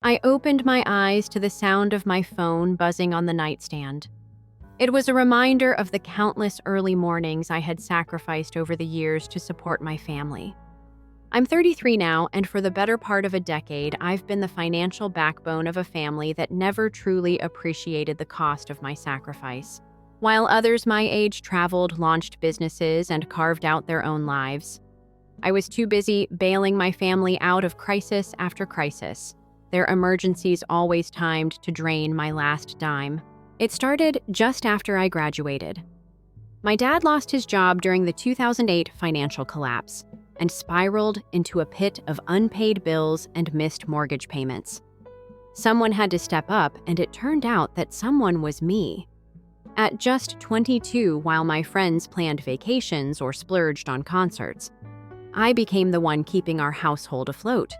I opened my eyes to the sound of my phone buzzing on the nightstand. It was a reminder of the countless early mornings I had sacrificed over the years to support my family. I'm 33 now, and for the better part of a decade, I've been the financial backbone of a family that never truly appreciated the cost of my sacrifice. While others my age traveled, launched businesses, and carved out their own lives, I was too busy bailing my family out of crisis after crisis, their emergencies always timed to drain my last dime. It started just after I graduated. My dad lost his job during the 2008 financial collapse and spiraled into a pit of unpaid bills and missed mortgage payments. Someone had to step up, and it turned out that someone was me. At just 22, while my friends planned vacations or splurged on concerts, I became the one keeping our household afloat.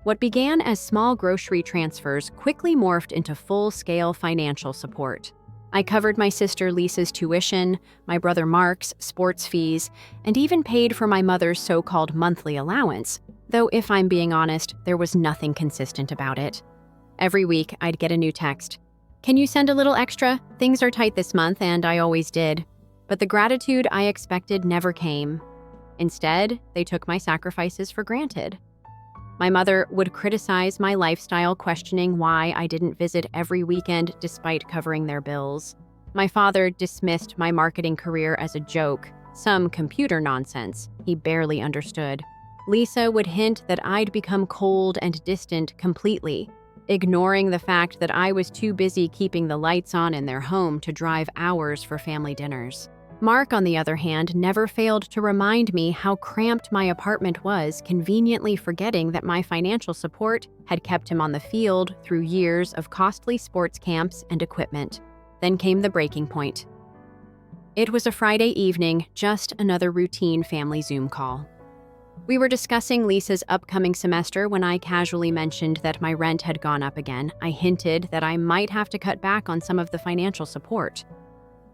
What began as small grocery transfers quickly morphed into full-scale financial support. I covered my sister Lisa's tuition, my brother Mark's sports fees, and even paid for my mother's so-called monthly allowance, though if I'm being honest, there was nothing consistent about it. Every week, I'd get a new text. "Can you send a little extra? Things are tight this month," and I always did. But the gratitude I expected never came. Instead, they took my sacrifices for granted. My mother would criticize my lifestyle, questioning why I didn't visit every weekend despite covering their bills. My father dismissed my marketing career as a joke, some computer nonsense he barely understood. Lisa would hint that I'd become cold and distant completely, ignoring the fact that I was too busy keeping the lights on in their home to drive hours for family dinners. Mark, on the other hand, never failed to remind me how cramped my apartment was, conveniently forgetting that my financial support had kept him on the field through years of costly sports camps and equipment. Then came the breaking point. It was a Friday evening, just another routine family Zoom call. We were discussing Lisa's upcoming semester when I casually mentioned that my rent had gone up again. I hinted that I might have to cut back on some of the financial support.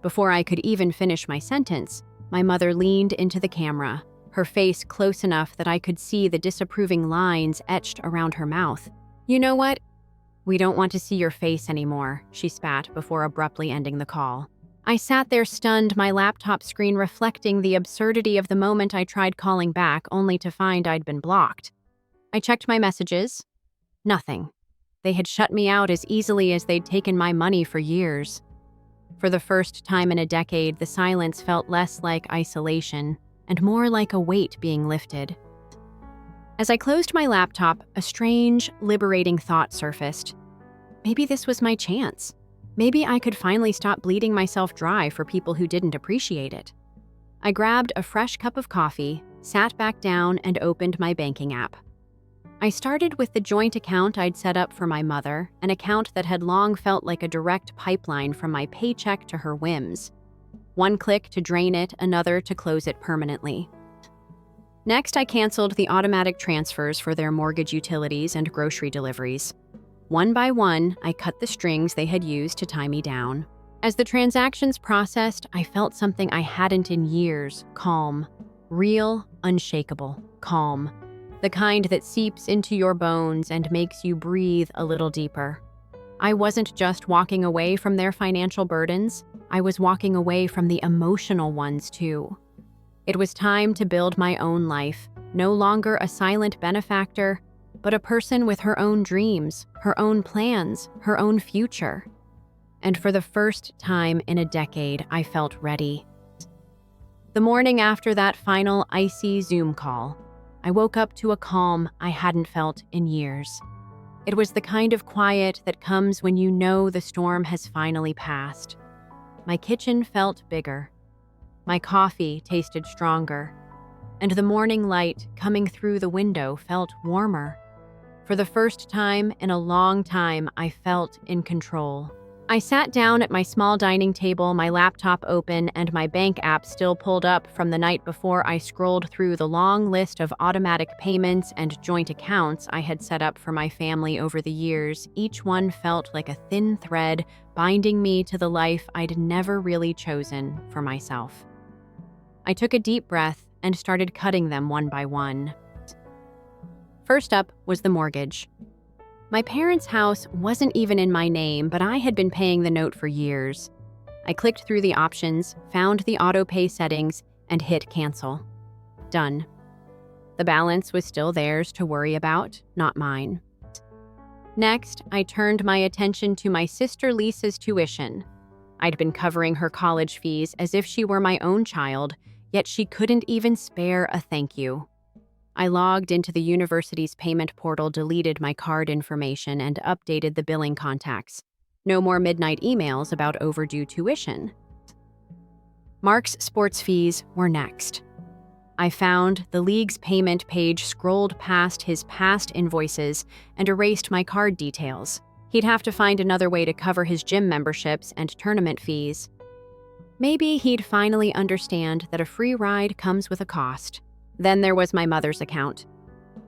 Before I could even finish my sentence, my mother leaned into the camera, her face close enough that I could see the disapproving lines etched around her mouth. "You know what? We don't want to see your face anymore," she spat before abruptly ending the call. I sat there stunned, my laptop screen reflecting the absurdity of the moment I tried calling back, only to find I'd been blocked. I checked my messages. Nothing. They had shut me out as easily as they'd taken my money for years. For the first time in a decade, the silence felt less like isolation and more like a weight being lifted. As I closed my laptop, a strange, liberating thought surfaced. Maybe this was my chance. Maybe I could finally stop bleeding myself dry for people who didn't appreciate it. I grabbed a fresh cup of coffee, sat back down, and opened my banking app. I started with the joint account I'd set up for my mother, an account that had long felt like a direct pipeline from my paycheck to her whims. One click to drain it, another to close it permanently. Next, I canceled the automatic transfers for their mortgage utilities and grocery deliveries. One by one, I cut the strings they had used to tie me down. As the transactions processed, I felt something I hadn't in years: calm. Real, unshakable calm. The kind that seeps into your bones and makes you breathe a little deeper. I wasn't just walking away from their financial burdens, I was walking away from the emotional ones too. It was time to build my own life, no longer a silent benefactor, but a person with her own dreams, her own plans, her own future. And for the first time in a decade, I felt ready. The morning after that final icy Zoom call, I woke up to a calm I hadn't felt in years. It was the kind of quiet that comes when you know the storm has finally passed. My kitchen felt bigger. My coffee tasted stronger. And the morning light coming through the window felt warmer. For the first time in a long time, I felt in control. I sat down at my small dining table, my laptop open, and my bank app still pulled up from the night before. I scrolled through the long list of automatic payments and joint accounts I had set up for my family over the years. Each one felt like a thin thread binding me to the life I'd never really chosen for myself. I took a deep breath and started cutting them one by one. First up was the mortgage. My parents' house wasn't even in my name, but I had been paying the note for years. I clicked through the options, found the auto-pay settings, and hit cancel. Done. The balance was still theirs to worry about, not mine. Next, I turned my attention to my sister Lisa's tuition. I'd been covering her college fees as if she were my own child, yet she couldn't even spare a thank you. I logged into the university's payment portal, deleted my card information, and updated the billing contacts. No more midnight emails about overdue tuition. Mark's sports fees were next. I found the league's payment page, scrolled past his past invoices, and erased my card details. He'd have to find another way to cover his gym memberships and tournament fees. Maybe he'd finally understand that a free ride comes with a cost. Then there was my mother's account.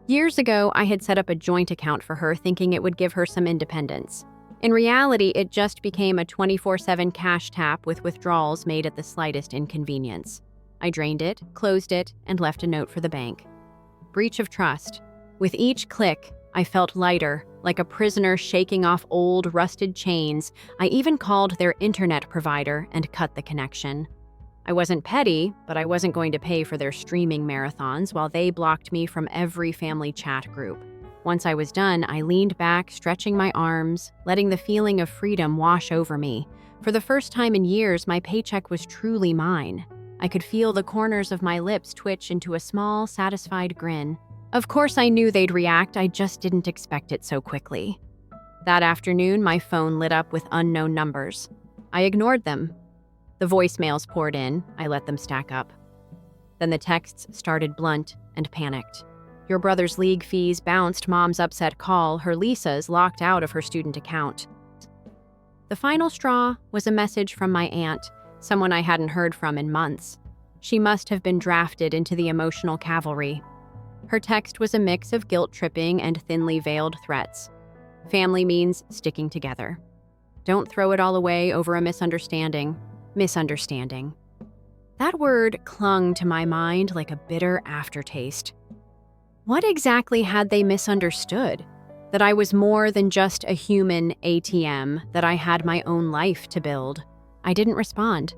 Years ago, I had set up a joint account for her, thinking it would give her some independence. In reality, it just became a 24/7 cash tap with withdrawals made at the slightest inconvenience. I drained it, closed it, and left a note for the bank. Breach of trust. With each click, I felt lighter, like a prisoner shaking off old, rusted chains. I even called their internet provider and cut the connection. I wasn't petty, but I wasn't going to pay for their streaming marathons while they blocked me from every family chat group. Once I was done, I leaned back, stretching my arms, letting the feeling of freedom wash over me. For the first time in years, my paycheck was truly mine. I could feel the corners of my lips twitch into a small, satisfied grin. Of course, I knew they'd react, I just didn't expect it so quickly. That afternoon, my phone lit up with unknown numbers. I ignored them. The voicemails poured in, I let them stack up. Then the texts started blunt and panicked. Your brother's league fees bounced, mom's upset call, her Lisa's locked out of her student account. The final straw was a message from my aunt, someone I hadn't heard from in months. She must have been drafted into the emotional cavalry. Her text was a mix of guilt-tripping and thinly veiled threats. Family means sticking together. Don't throw it all away over a misunderstanding. Misunderstanding. That word clung to my mind like a bitter aftertaste. What exactly had they misunderstood? That I was more than just a human ATM, that I had my own life to build. I didn't respond.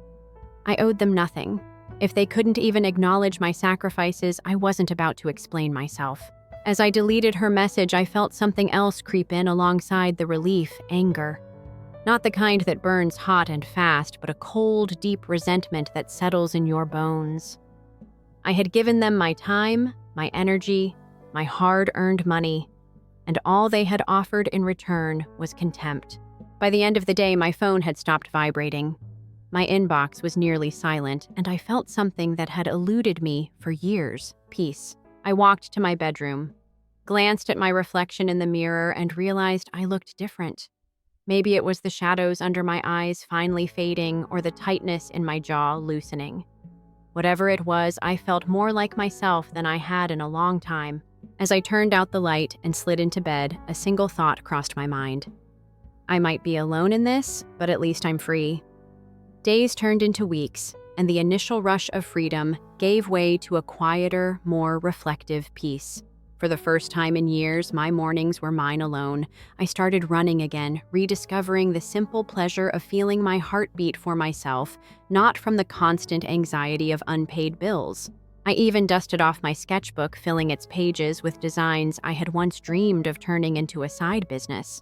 I owed them nothing. If they couldn't even acknowledge my sacrifices, I wasn't about to explain myself. As I deleted her message, I felt something else creep in alongside the relief, anger. Not the kind that burns hot and fast, but a cold, deep resentment that settles in your bones. I had given them my time, my energy, my hard-earned money, and all they had offered in return was contempt. By the end of the day, my phone had stopped vibrating. My inbox was nearly silent, and I felt something that had eluded me for years, peace. I walked to my bedroom, glanced at my reflection in the mirror, and realized I looked different. Maybe it was the shadows under my eyes finally fading or the tightness in my jaw loosening. Whatever it was, I felt more like myself than I had in a long time. As I turned out the light and slid into bed, a single thought crossed my mind. I might be alone in this, but at least I'm free. Days turned into weeks, and the initial rush of freedom gave way to a quieter, more reflective peace. For the first time in years, my mornings were mine alone. I started running again, rediscovering the simple pleasure of feeling my heart beat for myself, not from the constant anxiety of unpaid bills. I even dusted off my sketchbook, filling its pages with designs I had once dreamed of turning into a side business.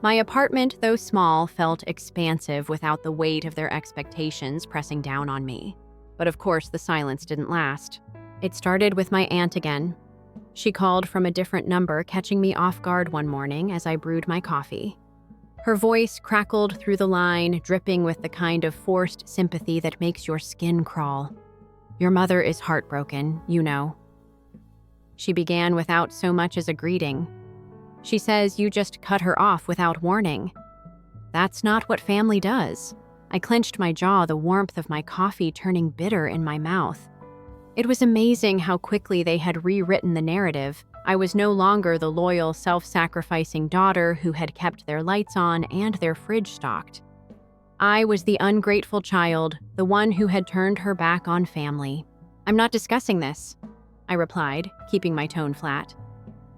My apartment, though small, felt expansive without the weight of their expectations pressing down on me. But of course, the silence didn't last. It started with my aunt again. She called from a different number, catching me off guard one morning as I brewed my coffee. Her voice crackled through the line, dripping with the kind of forced sympathy that makes your skin crawl. Your mother is heartbroken, you know. She began without so much as a greeting. She says you just cut her off without warning. That's not what family does. I clenched my jaw, the warmth of my coffee turning bitter in my mouth. It was amazing how quickly they had rewritten the narrative. I was no longer the loyal, self-sacrificing daughter who had kept their lights on and their fridge stocked. I was the ungrateful child, the one who had turned her back on family. I'm not discussing this, I replied, keeping my tone flat.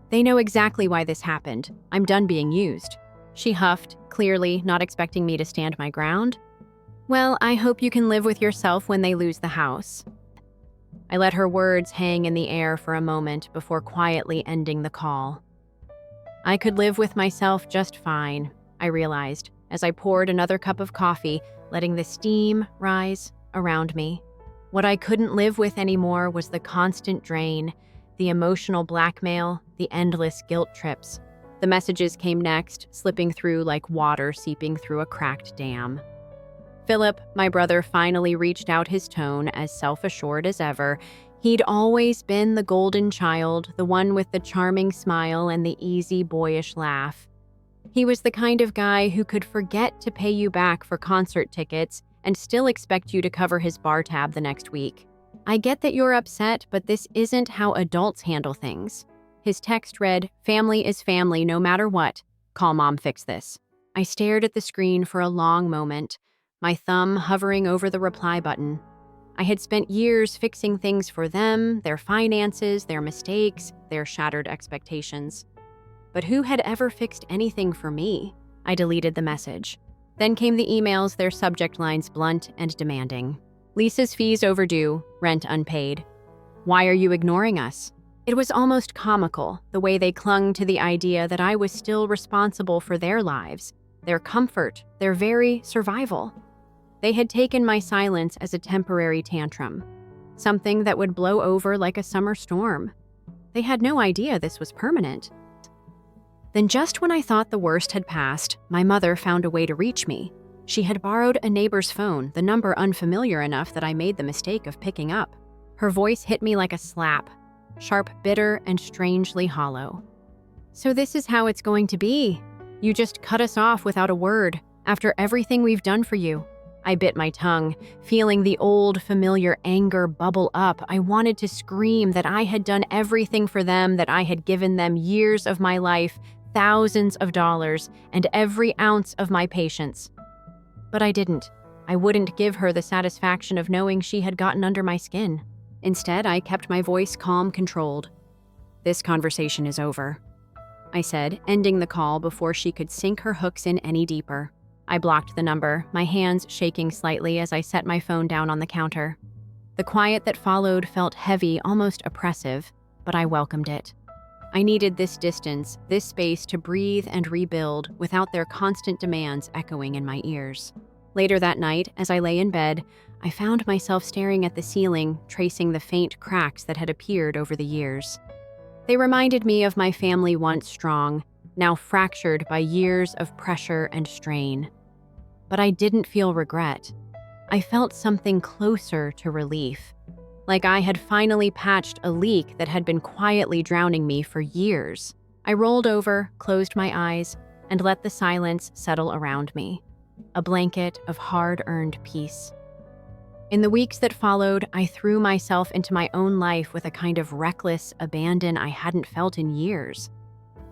They know exactly why this happened. I'm done being used. She huffed, clearly not expecting me to stand my ground. Well, I hope you can live with yourself when they lose the house. I let her words hang in the air for a moment before quietly ending the call. I could live with myself just fine, I realized, as I poured another cup of coffee, letting the steam rise around me. What I couldn't live with anymore was the constant drain, the emotional blackmail, the endless guilt trips. The messages came next, slipping through like water seeping through a cracked dam. Philip, my brother, finally reached out, his tone as self-assured as ever. He'd always been the golden child, the one with the charming smile and the easy, boyish laugh. He was the kind of guy who could forget to pay you back for concert tickets and still expect you to cover his bar tab the next week. I get that you're upset, but this isn't how adults handle things. His text read, "Family is family no matter what. Call Mom, fix this." I stared at the screen for a long moment, my thumb hovering over the reply button. I had spent years fixing things for them, their finances, their mistakes, their shattered expectations. But who had ever fixed anything for me? I deleted the message. Then came the emails, their subject lines blunt and demanding. Lisa's fees overdue, rent unpaid. Why are you ignoring us? It was almost comical, the way they clung to the idea that I was still responsible for their lives, their comfort, their very survival. They had taken my silence as a temporary tantrum, something that would blow over like a summer storm. They had no idea this was permanent. Then just when I thought the worst had passed, my mother found a way to reach me. She had borrowed a neighbor's phone, the number unfamiliar enough that I made the mistake of picking up. Her voice hit me like a slap, sharp, bitter, and strangely hollow. So this is how it's going to be. You just cut us off without a word, after everything we've done for you. I bit my tongue, feeling the old, familiar anger bubble up. I wanted to scream that I had done everything for them, that I had given them years of my life, thousands of dollars, and every ounce of my patience. But I didn't. I wouldn't give her the satisfaction of knowing she had gotten under my skin. Instead, I kept my voice calm, controlled. This conversation is over, I said, ending the call before she could sink her hooks in any deeper. I blocked the number, my hands shaking slightly as I set my phone down on the counter. The quiet that followed felt heavy, almost oppressive, but I welcomed it. I needed this distance, this space to breathe and rebuild without their constant demands echoing in my ears. Later that night, as I lay in bed, I found myself staring at the ceiling, tracing the faint cracks that had appeared over the years. They reminded me of my family once strong, now fractured by years of pressure and strain. But I didn't feel regret. I felt something closer to relief, like I had finally patched a leak that had been quietly drowning me for years. I rolled over, closed my eyes, and let the silence settle around me, a blanket of hard-earned peace. In the weeks that followed, I threw myself into my own life with a kind of reckless abandon I hadn't felt in years.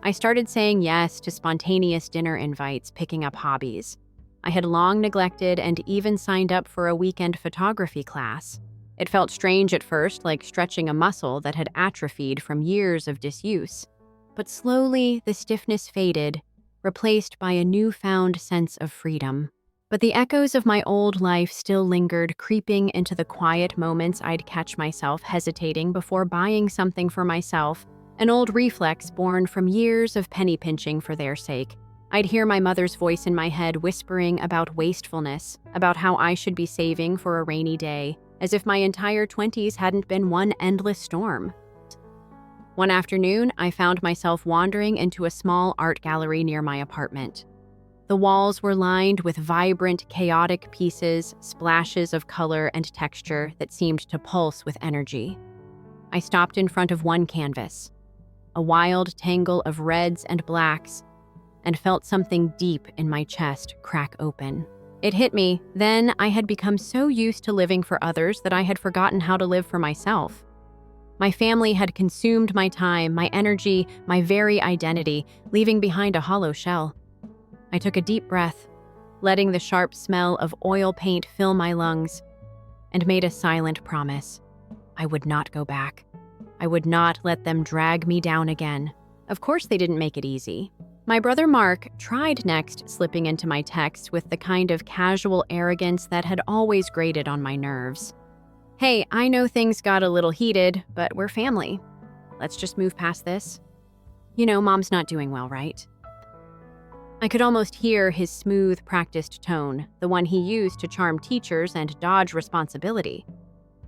I started saying yes to spontaneous dinner invites, picking up hobbies I had long neglected, and even signed up for a weekend photography class. It felt strange at first, like stretching a muscle that had atrophied from years of disuse. But slowly, the stiffness faded, replaced by a newfound sense of freedom. But the echoes of my old life still lingered, creeping into the quiet moments I'd catch myself hesitating before buying something for myself, an old reflex born from years of penny pinching for their sake. I'd hear my mother's voice in my head whispering about wastefulness, about how I should be saving for a rainy day, as if my entire 20s hadn't been one endless storm. One afternoon, I found myself wandering into a small art gallery near my apartment. The walls were lined with vibrant, chaotic pieces, splashes of color and texture that seemed to pulse with energy. I stopped in front of one canvas, a wild tangle of reds and blacks, and felt something deep in my chest crack open. It hit me, then I had become so used to living for others that I had forgotten how to live for myself. My family had consumed my time, my energy, my very identity, leaving behind a hollow shell. I took a deep breath, letting the sharp smell of oil paint fill my lungs, and made a silent promise. I would not go back. I would not let them drag me down again. Of course, they didn't make it easy. My brother Mark tried next, slipping into my texts with the kind of casual arrogance that had always grated on my nerves. Hey, I know things got a little heated, but we're family. Let's just move past this. You know, Mom's not doing well, right? I could almost hear his smooth, practiced tone, the one he used to charm teachers and dodge responsibility.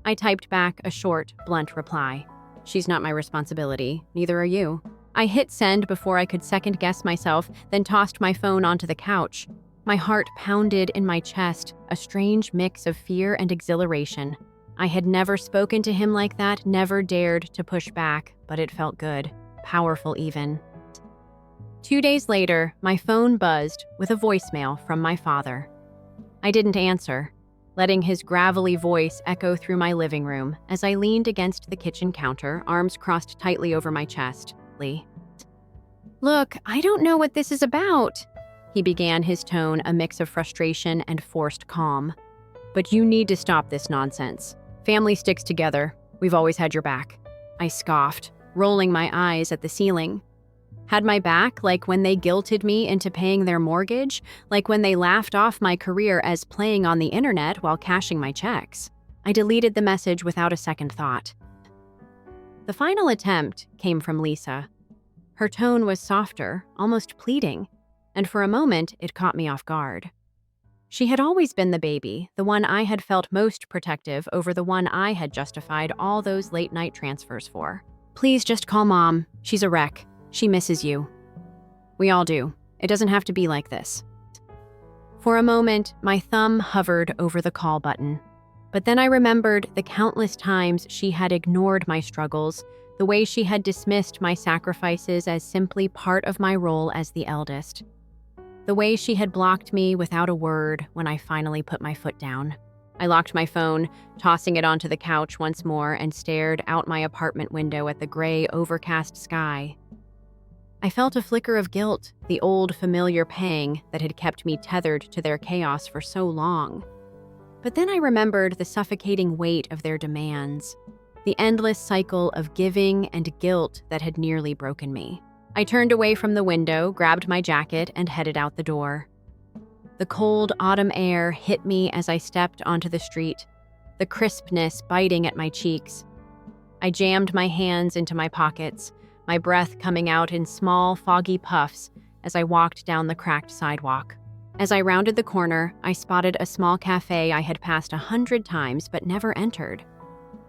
I typed back a short, blunt reply. She's not my responsibility, neither are you. I hit send before I could second-guess myself, then tossed my phone onto the couch. My heart pounded in my chest, a strange mix of fear and exhilaration. I had never spoken to him like that, never dared to push back, but it felt good, powerful even. 2 days later, my phone buzzed with a voicemail from my father. I didn't answer, letting his gravelly voice echo through my living room as I leaned against the kitchen counter, arms crossed tightly over my chest. Look, I don't know what this is about, he began, his tone a mix of frustration and forced calm. But you need to stop this nonsense. Family sticks together. We've always had your back. I scoffed, rolling my eyes at the ceiling. Had my back, like when they guilted me into paying their mortgage, like when they laughed off my career as playing on the internet while cashing my checks. I deleted the message without a second thought. The final attempt came from Lisa. Her tone was softer, almost pleading, and for a moment it caught me off guard. She had always been the baby, the one I had felt most protective over, the one I had justified all those late-night transfers for. Please just call Mom. She's a wreck. She misses you. We all do. It doesn't have to be like this. For a moment, my thumb hovered over the call button. But then I remembered the countless times she had ignored my struggles, the way she had dismissed my sacrifices as simply part of my role as the eldest. The way she had blocked me without a word when I finally put my foot down. I locked my phone, tossing it onto the couch once more, and stared out my apartment window at the gray, overcast sky. I felt a flicker of guilt, the old familiar pang that had kept me tethered to their chaos for so long. But then I remembered the suffocating weight of their demands, the endless cycle of giving and guilt that had nearly broken me. I turned away from the window, grabbed my jacket, and headed out the door. The cold autumn air hit me as I stepped onto the street, the crispness biting at my cheeks. I jammed my hands into my pockets, my breath coming out in small, foggy puffs as I walked down the cracked sidewalk. As I rounded the corner, I spotted a small cafe I had passed 100 times but never entered.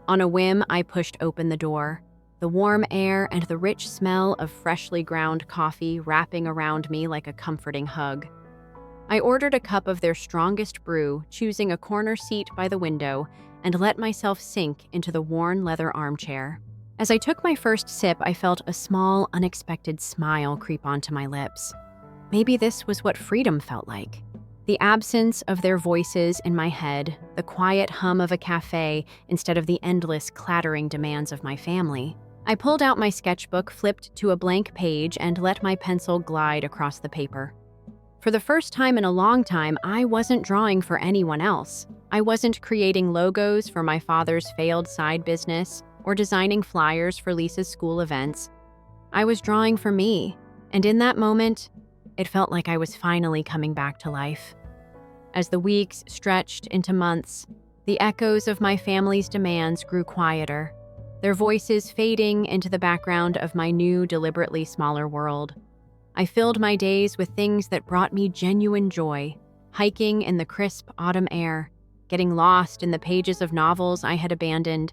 On a whim, I pushed open the door, the warm air and the rich smell of freshly ground coffee wrapping around me like a comforting hug. I ordered a cup of their strongest brew, choosing a corner seat by the window, and let myself sink into the worn leather armchair. As I took my first sip, I felt a small, unexpected smile creep onto my lips. Maybe this was what freedom felt like. The absence of their voices in my head, the quiet hum of a cafe instead of the endless, clattering demands of my family. I pulled out my sketchbook, flipped to a blank page, and let my pencil glide across the paper. For the first time in a long time, I wasn't drawing for anyone else. I wasn't creating logos for my father's failed side business or designing flyers for Lisa's school events. I was drawing for me, and in that moment, it felt like I was finally coming back to life. As the weeks stretched into months, the echoes of my family's demands grew quieter, their voices fading into the background of my new, deliberately smaller world. I filled my days with things that brought me genuine joy, hiking in the crisp autumn air, getting lost in the pages of novels I had abandoned,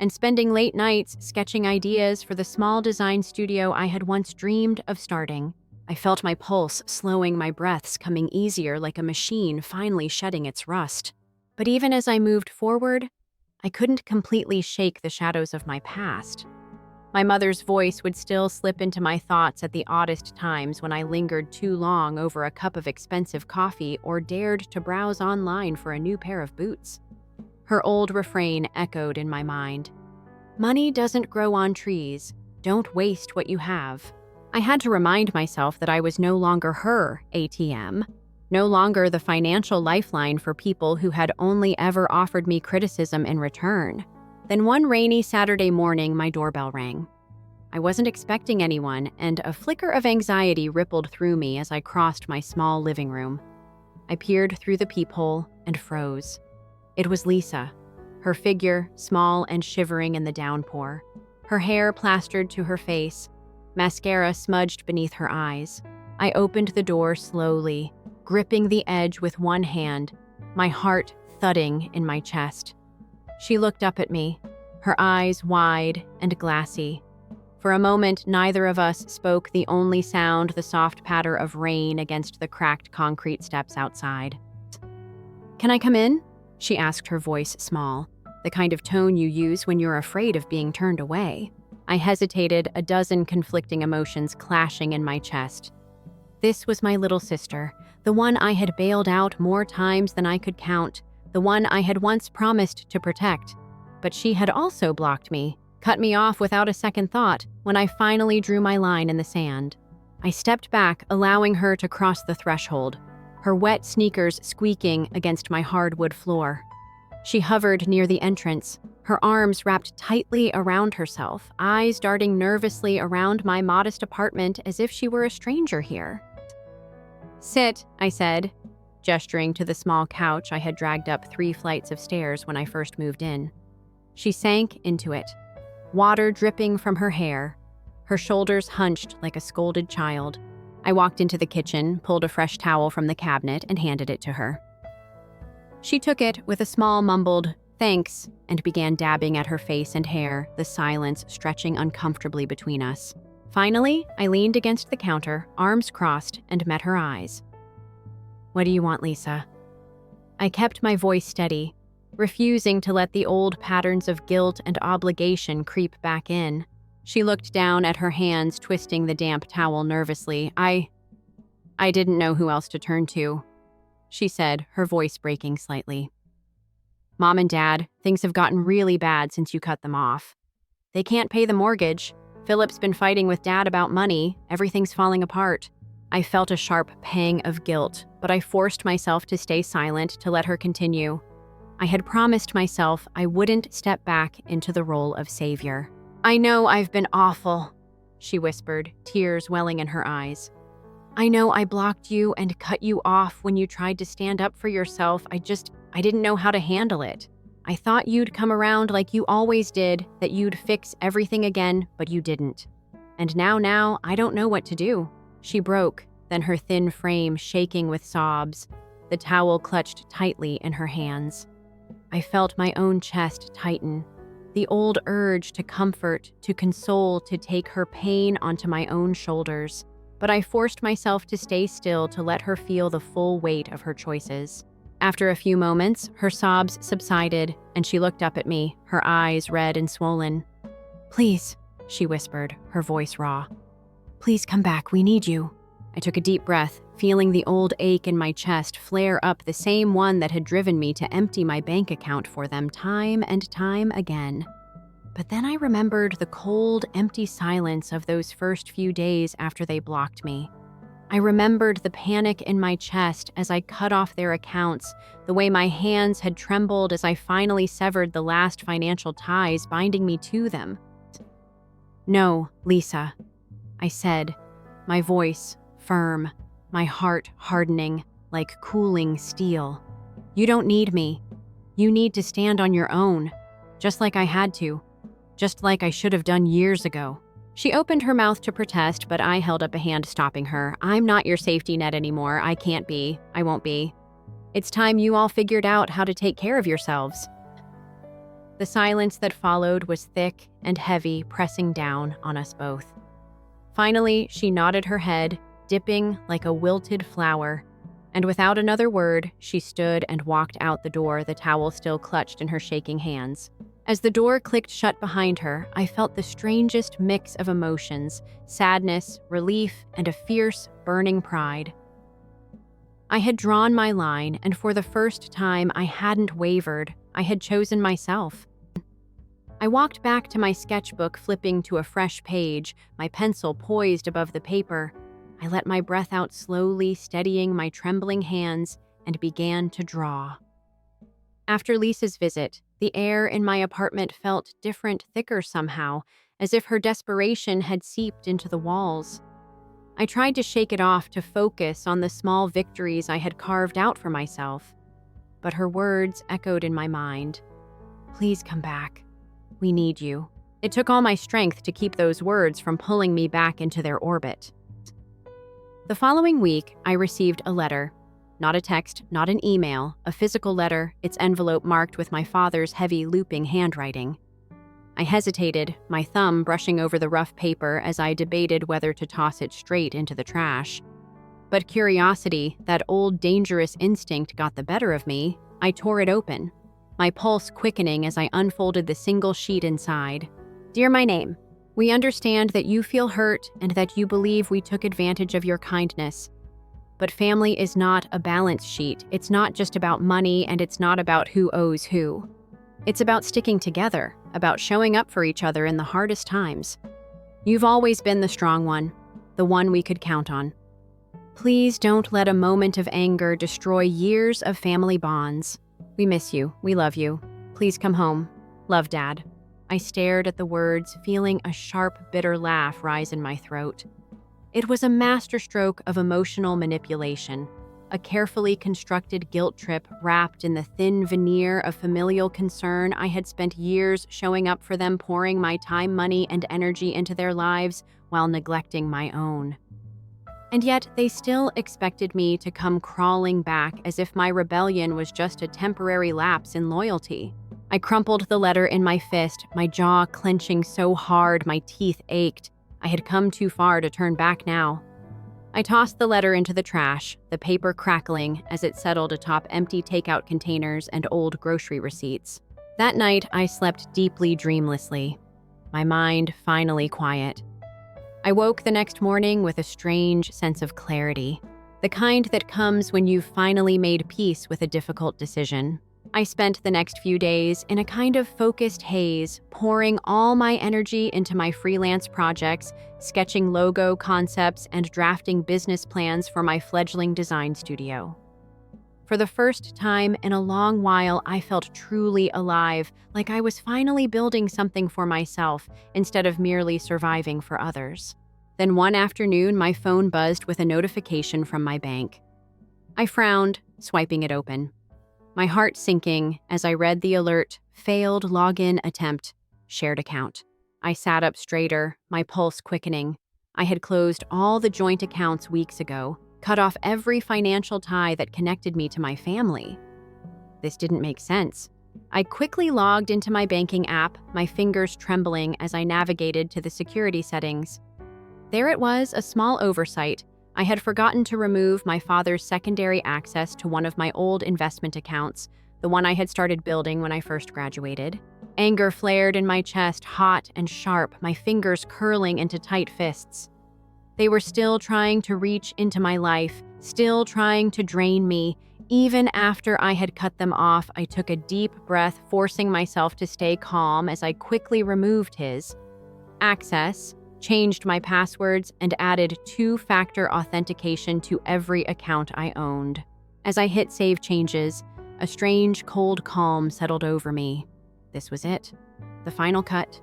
and spending late nights sketching ideas for the small design studio I had once dreamed of starting. I felt my pulse slowing, my breaths coming easier like a machine finally shedding its rust. But even as I moved forward, I couldn't completely shake the shadows of my past. My mother's voice would still slip into my thoughts at the oddest times when I lingered too long over a cup of expensive coffee or dared to browse online for a new pair of boots. Her old refrain echoed in my mind. Money doesn't grow on trees. Don't waste what you have. I had to remind myself that I was no longer her ATM, no longer the financial lifeline for people who had only ever offered me criticism in return. Then one rainy Saturday morning, my doorbell rang. I wasn't expecting anyone, and a flicker of anxiety rippled through me as I crossed my small living room. I peered through the peephole and froze. It was Lisa, her figure small and shivering in the downpour, her hair plastered to her face, mascara smudged beneath her eyes. I opened the door slowly, gripping the edge with one hand, my heart thudding in my chest. She looked up at me, her eyes wide and glassy. For a moment, neither of us spoke, the only sound the soft patter of rain against the cracked concrete steps outside. "Can I come in?" she asked, her voice small, the kind of tone you use when you're afraid of being turned away. I hesitated, a dozen conflicting emotions clashing in my chest. This was my little sister, the one I had bailed out more times than I could count, the one I had once promised to protect. But she had also blocked me, cut me off without a second thought when I finally drew my line in the sand. I stepped back, allowing her to cross the threshold, her wet sneakers squeaking against my hardwood floor. She hovered near the entrance, her arms wrapped tightly around herself, eyes darting nervously around my modest apartment as if she were a stranger here. "Sit," I said, gesturing to the small couch I had dragged up 3 flights of stairs when I first moved in. She sank into it, water dripping from her hair, her shoulders hunched like a scolded child. I walked into the kitchen, pulled a fresh towel from the cabinet, and handed it to her. She took it with a small mumbled, "Thanks," and began dabbing at her face and hair, the silence stretching uncomfortably between us. Finally, I leaned against the counter, arms crossed, and met her eyes. "What do you want, Lisa?" I kept my voice steady, refusing to let the old patterns of guilt and obligation creep back in. She looked down at her hands, twisting the damp towel nervously. I didn't know who else to turn to," she said, her voice breaking slightly. "Mom and Dad, things have gotten really bad since you cut them off. They can't pay the mortgage. Philip's been fighting with Dad about money. Everything's falling apart." I felt a sharp pang of guilt, but I forced myself to stay silent, to let her continue. I had promised myself I wouldn't step back into the role of savior. "I know I've been awful," she whispered, tears welling in her eyes. "I know I blocked you and cut you off when you tried to stand up for yourself. I didn't know how to handle it. I thought you'd come around like you always did, that you'd fix everything again, but you didn't. And now, I don't know what to do." She broke, then her thin frame shaking with sobs, the towel clutched tightly in her hands. I felt my own chest tighten, the old urge to comfort, to console, to take her pain onto my own shoulders. But I forced myself to stay still, to let her feel the full weight of her choices. After a few moments, her sobs subsided, and she looked up at me, her eyes red and swollen. "Please," she whispered, her voice raw. "Please come back, we need you." I took a deep breath, feeling the old ache in my chest flare up, the same one that had driven me to empty my bank account for them time and time again. But then I remembered the cold, empty silence of those first few days after they blocked me. I remembered the panic in my chest as I cut off their accounts, the way my hands had trembled as I finally severed the last financial ties binding me to them. "No, Lisa," I said, my voice firm, my heart hardening like cooling steel. "You don't need me. You need to stand on your own, just like I had to, just like I should have done years ago." She opened her mouth to protest, but I held up a hand, stopping her. "I'm not your safety net anymore. I can't be. I won't be. It's time you all figured out how to take care of yourselves." The silence that followed was thick and heavy, pressing down on us both. Finally, she nodded her head, dipping like a wilted flower, and without another word, she stood and walked out the door, the towel still clutched in her shaking hands. As the door clicked shut behind her, I felt the strangest mix of emotions, sadness, relief, and a fierce, burning pride. I had drawn my line, and for the first time, I hadn't wavered. I had chosen myself. I walked back to my sketchbook, flipping to a fresh page, my pencil poised above the paper. I let my breath out slowly, steadying my trembling hands, and began to draw. After Lisa's visit, the air in my apartment felt different, thicker somehow, as if her desperation had seeped into the walls. I tried to shake it off to focus on the small victories I had carved out for myself, but her words echoed in my mind. "Please come back. We need you." It took all my strength to keep those words from pulling me back into their orbit. The following week, I received a letter. Not a text, not an email, a physical letter, its envelope marked with my father's heavy, looping handwriting. I hesitated, my thumb brushing over the rough paper as I debated whether to toss it straight into the trash. But curiosity, that old dangerous instinct, got the better of me. I tore it open, my pulse quickening as I unfolded the single sheet inside. "Dear my name, we understand that you feel hurt and that you believe we took advantage of your kindness. But family is not a balance sheet. It's not just about money, and it's not about who owes who. It's about sticking together, about showing up for each other in the hardest times. You've always been the strong one, the one we could count on. Please don't let a moment of anger destroy years of family bonds. We miss you. We love you. Please come home. Love, Dad." I stared at the words, feeling a sharp, bitter laugh rise in my throat. It was a masterstroke of emotional manipulation, a carefully constructed guilt trip wrapped in the thin veneer of familial concern I had spent years showing up for them, pouring my time, money, and energy into their lives while neglecting my own. And yet, they still expected me to come crawling back as if my rebellion was just a temporary lapse in loyalty. I crumpled the letter in my fist, my jaw clenching so hard my teeth ached. I had come too far to turn back now. I tossed the letter into the trash, the paper crackling as it settled atop empty takeout containers and old grocery receipts. That night, I slept deeply dreamlessly, my mind finally quiet. I woke the next morning with a strange sense of clarity, the kind that comes when you've finally made peace with a difficult decision. I spent the next few days in a kind of focused haze, pouring all my energy into my freelance projects, sketching logo concepts, and drafting business plans for my fledgling design studio. For the first time in a long while, I felt truly alive, like I was finally building something for myself instead of merely surviving for others. Then one afternoon, my phone buzzed with a notification from my bank. I frowned, swiping it open, my heart sinking as I read the alert: failed login attempt, shared account. I sat up straighter, my pulse quickening. I had closed all the joint accounts weeks ago, cut off every financial tie that connected me to my family. This didn't make sense. I quickly logged into my banking app, my fingers trembling as I navigated to the security settings. There it was, a small oversight. I had forgotten to remove my father's secondary access to one of my old investment accounts, the one I had started building when I first graduated. Anger flared in my chest, hot and sharp, my fingers curling into tight fists. They were still trying to reach into my life, still trying to drain me. Even after I had cut them off, I took a deep breath, forcing myself to stay calm as I quickly removed his access, changed my passwords, and added two-factor authentication to every account I owned. As I hit save changes, a strange, cold calm settled over me. This was it. The final cut.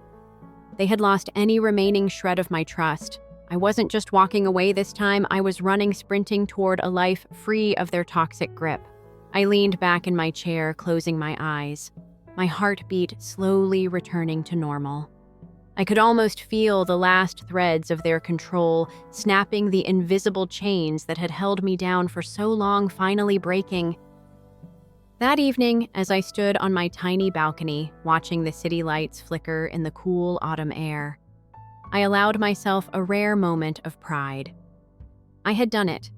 They had lost any remaining shred of my trust. I wasn't just walking away this time, I was running, sprinting toward a life free of their toxic grip. I leaned back in my chair, closing my eyes, my heartbeat slowly returning to normal. I could almost feel the last threads of their control, snapping, the invisible chains that had held me down for so long finally breaking. That evening, as I stood on my tiny balcony, watching the city lights flicker in the cool autumn air, I allowed myself a rare moment of pride. I had done it.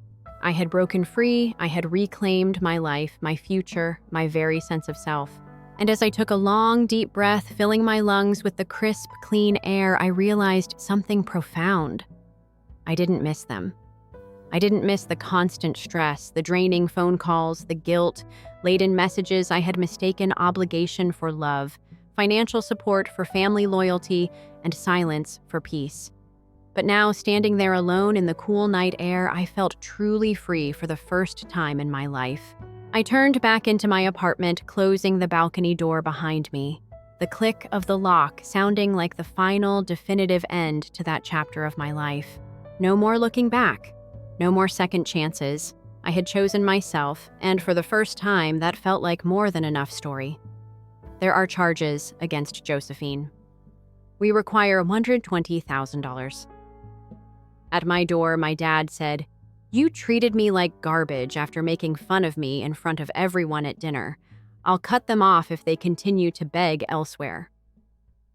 I had broken free, I had reclaimed my life, my future, my very sense of self. And as I took a long, deep breath, filling my lungs with the crisp, clean air, I realized something profound. I didn't miss them. I didn't miss the constant stress, the draining phone calls, the guilt-laden messages I had mistaken obligation for love, financial support for family loyalty, and silence for peace. But now, standing there alone in the cool night air, I felt truly free for the first time in my life. I turned back into my apartment, closing the balcony door behind me. the click of the lock sounding like the final, definitive end to that chapter of my life. No more looking back. No more second chances. I had chosen myself, and for the first time, that felt like more than enough story. There are charges against Josephine. We require $120,000. At my door, my dad said, "You treated me like garbage after making fun of me in front of everyone at dinner. I'll cut them off if they continue to beg elsewhere."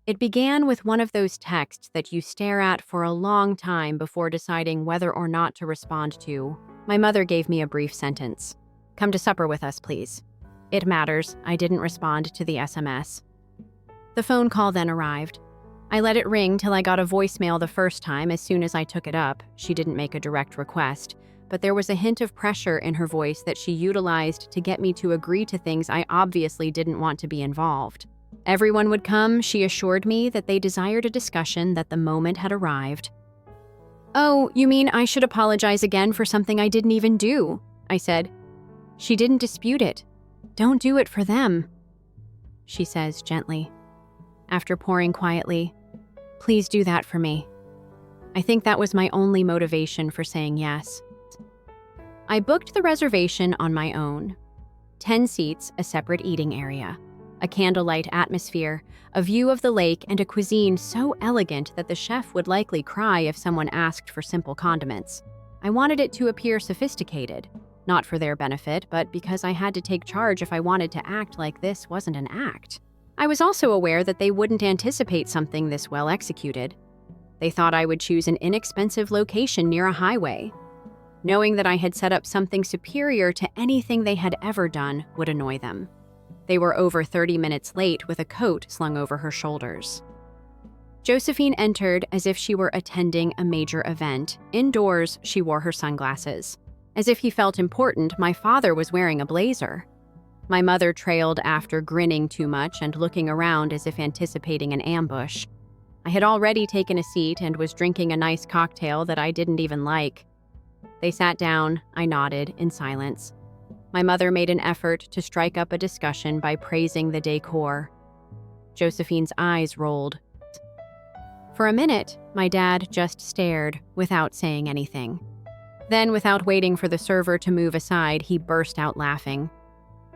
It began with one of those texts that you stare at for a long time before deciding whether or not to respond to. My mother gave me a brief sentence. "Come to supper with us, please." It matters, I didn't respond to the SMS. The phone call then arrived. I let it ring till I got a voicemail the first time. As soon as I took it up, she didn't make a direct request, but there was a hint of pressure in her voice that she utilized to get me to agree to things I obviously didn't want to be involved. Everyone would come, she assured me that they desired a discussion, that the moment had arrived. "Oh, you mean I should apologize again for something I didn't even do?" I said. She didn't dispute it. "Don't do it for them," she says gently. After pouring quietly, "Please do that for me." I think that was my only motivation for saying yes. I booked the reservation on my own. 10 seats, a separate eating area, a candlelight atmosphere, a view of the lake, and a cuisine so elegant that the chef would likely cry if someone asked for simple condiments. I wanted it to appear sophisticated, not for their benefit, but because I had to take charge if I wanted to act like this wasn't an act. I was also aware that they wouldn't anticipate something this well executed. They thought I would choose an inexpensive location near a highway. Knowing that I had set up something superior to anything they had ever done would annoy them. They were over 30 minutes late with a coat slung over her shoulders. Josephine entered as if she were attending a major event. Indoors, she wore her sunglasses. As if he felt important, my father was wearing a blazer. My mother trailed after, grinning too much and looking around as if anticipating an ambush. I had already taken a seat and was drinking a nice cocktail that I didn't even like. They sat down, I nodded in silence. My mother made an effort to strike up a discussion by praising the decor. Josephine's eyes rolled. For a minute, my dad just stared without saying anything. Then, without waiting for the server to move aside, he burst out laughing.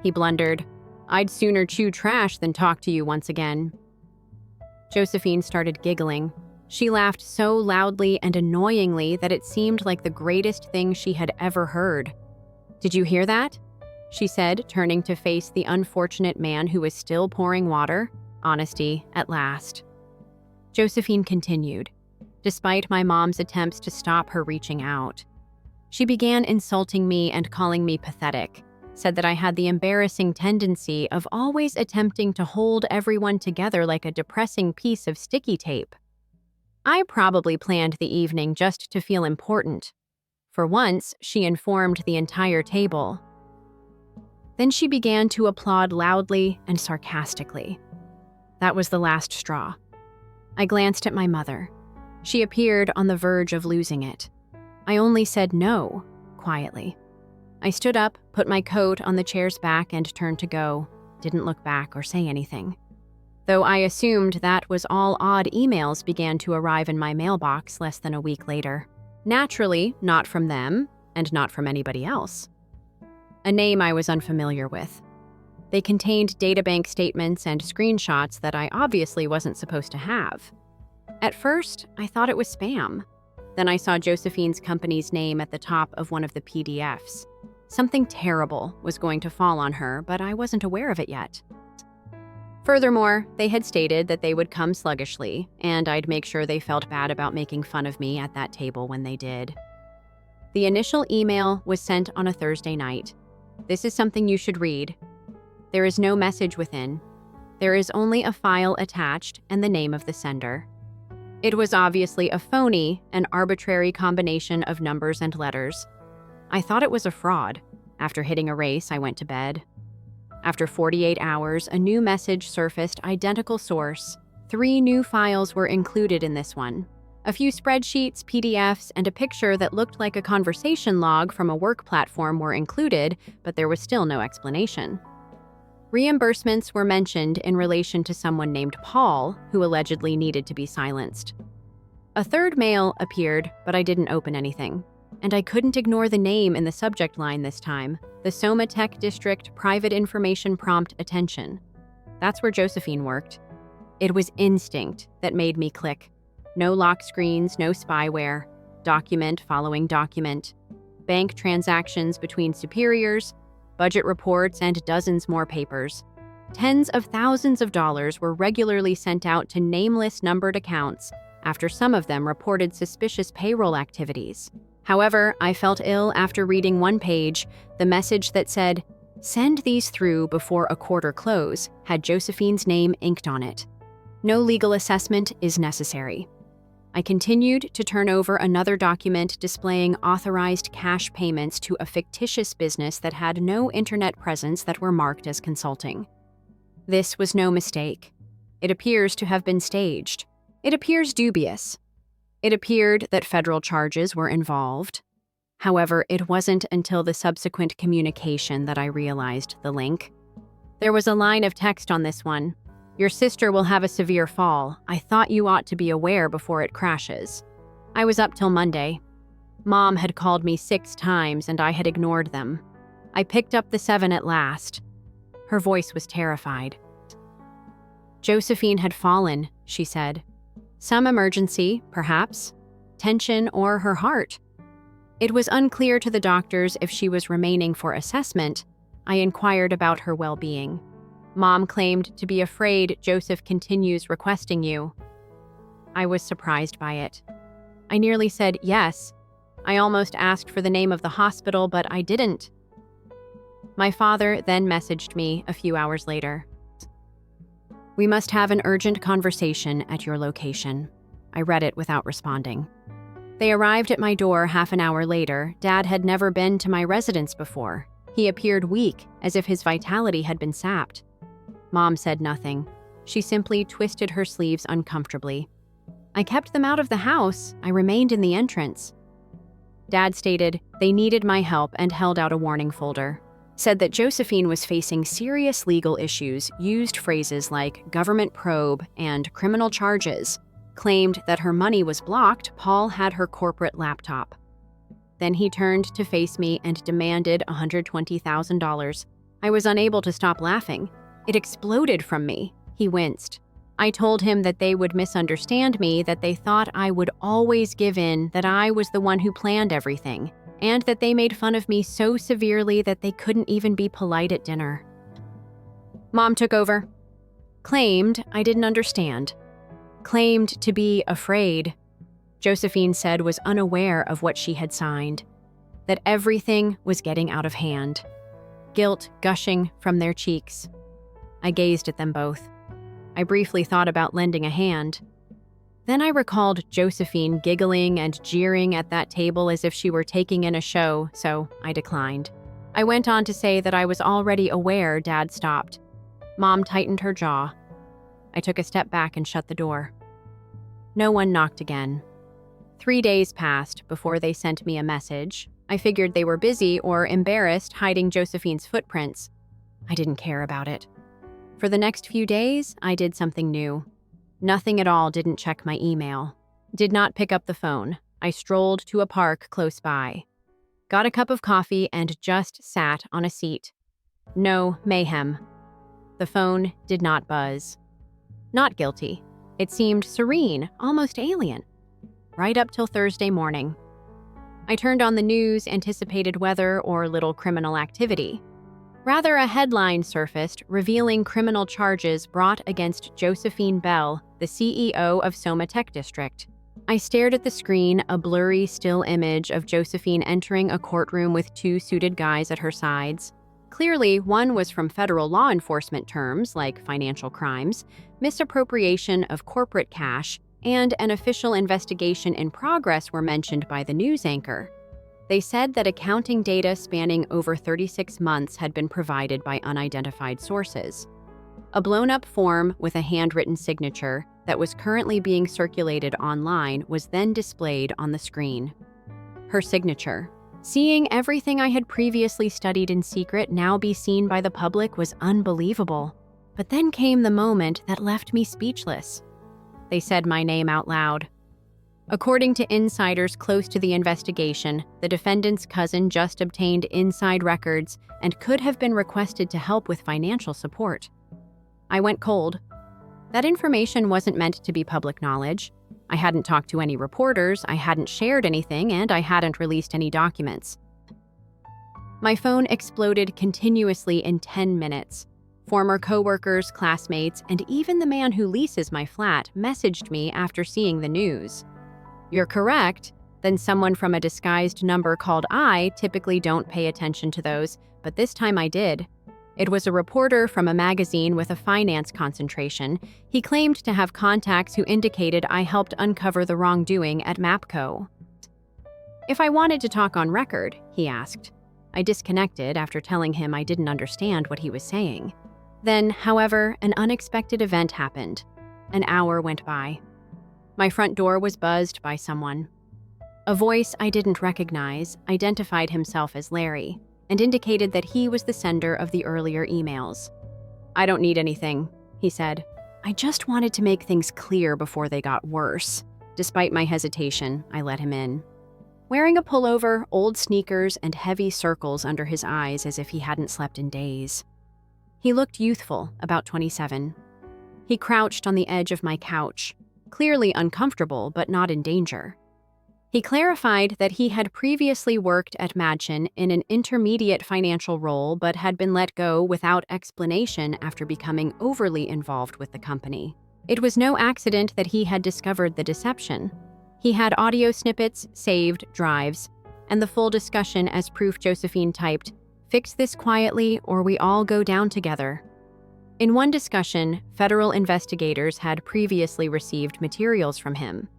He blundered, "I'd sooner chew trash than talk to you once again." Josephine started giggling. She laughed so loudly and annoyingly that it seemed like the greatest thing she had ever heard. "Did you hear that?" she said, turning to face the unfortunate man who was still pouring water. Honesty, at last. Josephine continued, despite my mom's attempts to stop her reaching out. She began insulting me and calling me pathetic, said that I had the embarrassing tendency of always attempting to hold everyone together like a depressing piece of sticky tape. I probably planned the evening just to feel important. For once, she informed the entire table. Then she began to applaud loudly and sarcastically. That was the last straw. I glanced at my mother. She appeared on the verge of losing it. I only said no, quietly. I stood up, put my coat on the chair's back, and turned to go. Didn't look back or say anything. Though I assumed that was all, odd emails began to arrive in my mailbox less than a week later. Naturally, not from them, and not from anybody else. A name I was unfamiliar with. They contained databank statements and screenshots that I obviously wasn't supposed to have. At first, I thought it was spam. Then I saw Josephine's company's name at the top of one of the PDFs. Something terrible was going to fall on her, but I wasn't aware of it yet. Furthermore, they had stated that they would come sluggishly, and I'd make sure they felt bad about making fun of me at that table when they did. The initial email was sent on a Thursday night. This is something you should read. There is no message within. There is only a file attached and the name of the sender. It was obviously a phony, an arbitrary combination of numbers and letters. I thought it was a fraud. After hitting erase, I went to bed. After 48 hours, a new message surfaced, identical source. 3 new files were included in this one. A few spreadsheets, PDFs, and a picture that looked like a conversation log from a work platform were included, but there was still no explanation. Reimbursements were mentioned in relation to someone named Paul, who allegedly needed to be silenced. A third mail appeared, but I didn't open anything. And I couldn't ignore the name in the subject line this time, the Soma Tech District Private Information Prompt Attention. That's where Josephine worked. It was instinct that made me click. No lock screens, no spyware, document following document, bank transactions between superiors, budget reports, and dozens more papers. Tens of thousands of dollars were regularly sent out to nameless numbered accounts after some of them reported suspicious payroll activities. However, I felt ill after reading one page. The message that said, "Send these through before a quarter close," had Josephine's name inked on it. No legal assessment is necessary. I continued to turn over another document displaying authorized cash payments to a fictitious business that had no internet presence that were marked as consulting. This was no mistake. It appears to have been staged. It appears dubious. It appeared that federal charges were involved. However, it wasn't until the subsequent communication that I realized the link. There was a line of text on this one. "Your sister will have a severe fall. I thought you ought to be aware before it crashes." I was up till Monday. Mom had called me 6 times and I had ignored them. I picked up the 7 at last. Her voice was terrified. "Josephine had fallen," she said. "Some emergency, perhaps. Tension or her heart." It was unclear to the doctors if she was remaining for assessment. I inquired about her well-being. "Mom claimed to be afraid Joseph continues requesting you." I was surprised by it. I nearly said yes. I almost asked for the name of the hospital, but I didn't. My father then messaged me a few hours later. "We must have an urgent conversation at your location." I read it without responding. They arrived at my door half an hour later. Dad had never been to my residence before. He appeared weak, as if his vitality had been sapped. Mom said nothing. She simply twisted her sleeves uncomfortably. I kept them out of the house. I remained in the entrance. Dad stated they needed my help and held out a warning folder. Said that Josephine was facing serious legal issues, used phrases like government probe and criminal charges, claimed that her money was blocked. Paul had her corporate laptop. Then he turned to face me and demanded $120,000. I was unable to stop laughing. It exploded from me. He winced. I told him that they would misunderstand me, that they thought I would always give in, that I was the one who planned everything, and that they made fun of me so severely that they couldn't even be polite at dinner. Mom took over. Claimed I didn't understand. Claimed to be afraid. Josephine said was unaware of what she had signed, that everything was getting out of hand. Guilt gushing from their cheeks. I gazed at them both. I briefly thought about lending a hand. Then I recalled Josephine giggling and jeering at that table as if she were taking in a show, so I declined. I went on to say that I was already aware Dad stopped. Mom tightened her jaw. I took a step back and shut the door. No one knocked again. 3 days passed before they sent me a message. I figured they were busy or embarrassed hiding Josephine's footprints. I didn't care about it. For the next few days, I did something new. Nothing at all. Didn't check my email. Did not pick up the phone. I strolled to a park close by. Got a cup of coffee and just sat on a seat. No mayhem. The phone did not buzz. Not guilty. It seemed serene, almost alien. Right up till Thursday morning. I turned on the news, anticipated weather or little criminal activity. Rather, a headline surfaced revealing criminal charges brought against Josephine Bell, the CEO of Soma Tech District. I stared at the screen, a blurry still image of Josephine entering a courtroom with 2 suited guys at her sides. Clearly, one was from federal law enforcement terms like financial crimes, misappropriation of corporate cash, and an official investigation in progress were mentioned by the news anchor. They said that accounting data spanning over 36 months had been provided by unidentified sources. A blown-up form with a handwritten signature that was currently being circulated online was then displayed on the screen. Her signature, Seeing everything I had previously studied in secret now be seen by the public was unbelievable. But then came the moment that left me speechless. They said my name out loud. According to insiders close to the investigation, the defendant's cousin just obtained inside records and could have been requested to help with financial support. I went cold. That information wasn't meant to be public knowledge. I hadn't talked to any reporters, I hadn't shared anything, and I hadn't released any documents. My phone exploded continuously in 10 minutes. Former coworkers, classmates, and even the man who leases my flat messaged me after seeing the news. You're correct. Then someone from a disguised number called I typically don't pay attention to those, but this time I did. It was a reporter from a magazine with a finance concentration. He claimed to have contacts who indicated I helped uncover the wrongdoing at MAPCO. If I wanted to talk on record, he asked. I disconnected after telling him I didn't understand what he was saying. Then, however, an unexpected event happened. An hour went by. My front door was buzzed by someone. A voice I didn't recognize identified himself as Larry and indicated that he was the sender of the earlier emails. I don't need anything, he said. I just wanted to make things clear before they got worse. Despite my hesitation, I let him in. Wearing a pullover, old sneakers, and heavy circles under his eyes as if he hadn't slept in days. He looked youthful, about 27. He crouched on the edge of my couch, clearly uncomfortable but not in danger. He clarified that he had previously worked at Madchen in an intermediate financial role but had been let go without explanation after becoming overly involved with the company. It was no accident that he had discovered the deception. He had audio snippets, saved drives, and the full discussion as proof. Josephine typed, "Fix this quietly or we all go down together." In one discussion, federal investigators had previously received materials from him.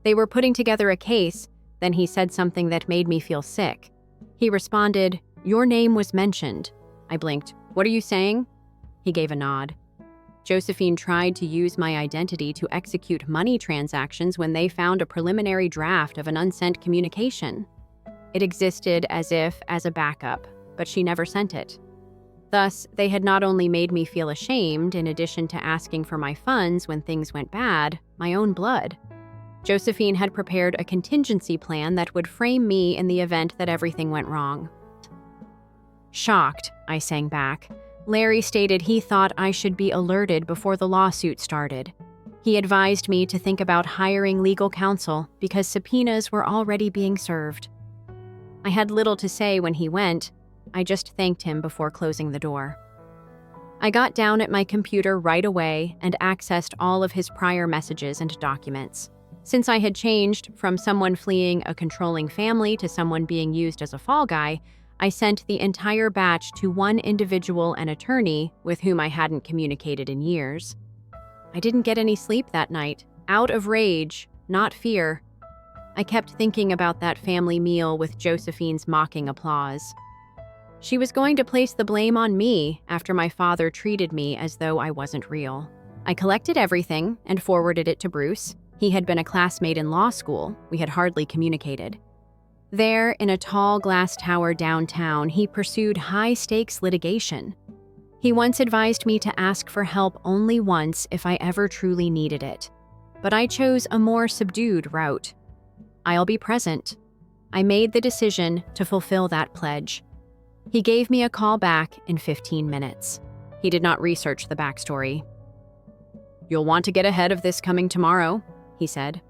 They were putting together a case, then he said something that made me feel sick. He responded, "Your name was mentioned." I blinked. "What are you saying?" He gave a nod. Josephine tried to use my identity to execute money transactions when they found a preliminary draft of an unsent communication. It existed as a backup, but she never sent it. Thus, they had not only made me feel ashamed, in addition to asking for my funds when things went bad, my own blood. Josephine had prepared a contingency plan that would frame me in the event that everything went wrong. Shocked, I sang back. Larry stated he thought I should be alerted before the lawsuit started. He advised me to think about hiring legal counsel because subpoenas were already being served. I had little to say when he went. I just thanked him before closing the door. I got down at my computer right away and accessed all of his prior messages and documents. Since I had changed from someone fleeing a controlling family to someone being used as a fall guy, I sent the entire batch to one individual, an attorney, with whom I hadn't communicated in years. I didn't get any sleep that night, out of rage, not fear. I kept thinking about that family meal with Josephine's mocking applause. She was going to place the blame on me after my father treated me as though I wasn't real. I collected everything and forwarded it to Bruce. He had been a classmate in law school. We had hardly communicated. There, in a tall glass tower downtown, he pursued high-stakes litigation. He once advised me to ask for help only once if I ever truly needed it. But I chose a more subdued route. I'll be present. I made the decision to fulfill that pledge. He gave me a call back in 15 minutes. He did not research the backstory. "You'll want to get ahead of this coming tomorrow," he said.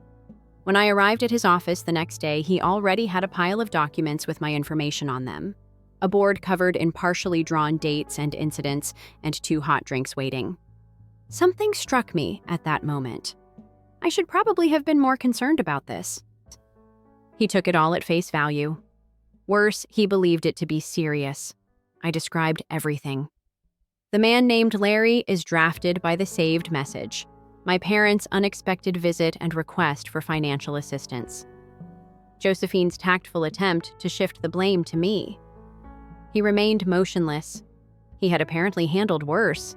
When I arrived at his office the next day, he already had a pile of documents with my information on them. A board covered in partially drawn dates and incidents, and 2 hot drinks waiting. Something struck me at that moment. I should probably have been more concerned about this. He took it all at face value. Worse, he believed it to be serious. I described everything. The man named Larry is drafted by the saved message. My parents' unexpected visit and request for financial assistance. Josephine's tactful attempt to shift the blame to me. He remained motionless. He had apparently handled worse.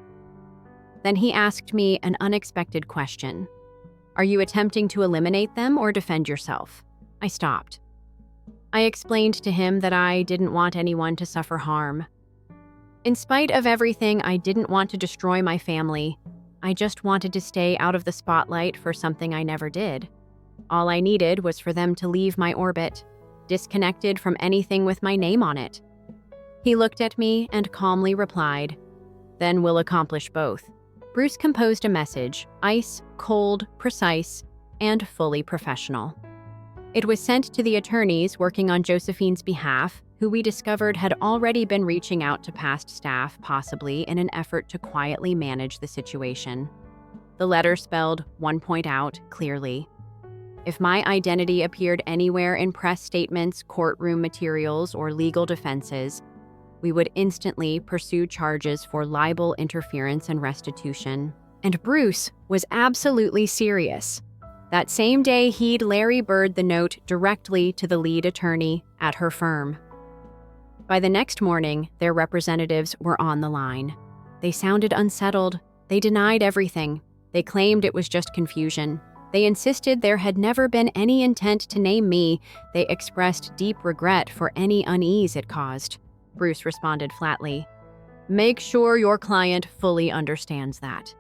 Then he asked me an unexpected question. "Are you attempting to eliminate them or defend yourself?" I stopped. I explained to him that I didn't want anyone to suffer harm. In spite of everything, I didn't want to destroy my family. I just wanted to stay out of the spotlight for something I never did. All I needed was for them to leave my orbit, disconnected from anything with my name on it. He looked at me and calmly replied, "Then we'll accomplish both." Bruce composed a message, ice, cold, precise, and fully professional. It was sent to the attorneys working on Josephine's behalf, who we discovered had already been reaching out to past staff, possibly in an effort to quietly manage the situation. The letter spelled one point out clearly. If my identity appeared anywhere in press statements, courtroom materials, or legal defenses, we would instantly pursue charges for libel, interference, and restitution. And Bruce was absolutely serious. That same day, he'd Larry Bird the note directly to the lead attorney at her firm. By the next morning, their representatives were on the line. They sounded unsettled. They denied everything. They claimed it was just confusion. They insisted there had never been any intent to name me. They expressed deep regret for any unease it caused. Bruce responded flatly, "Make sure your client fully understands that."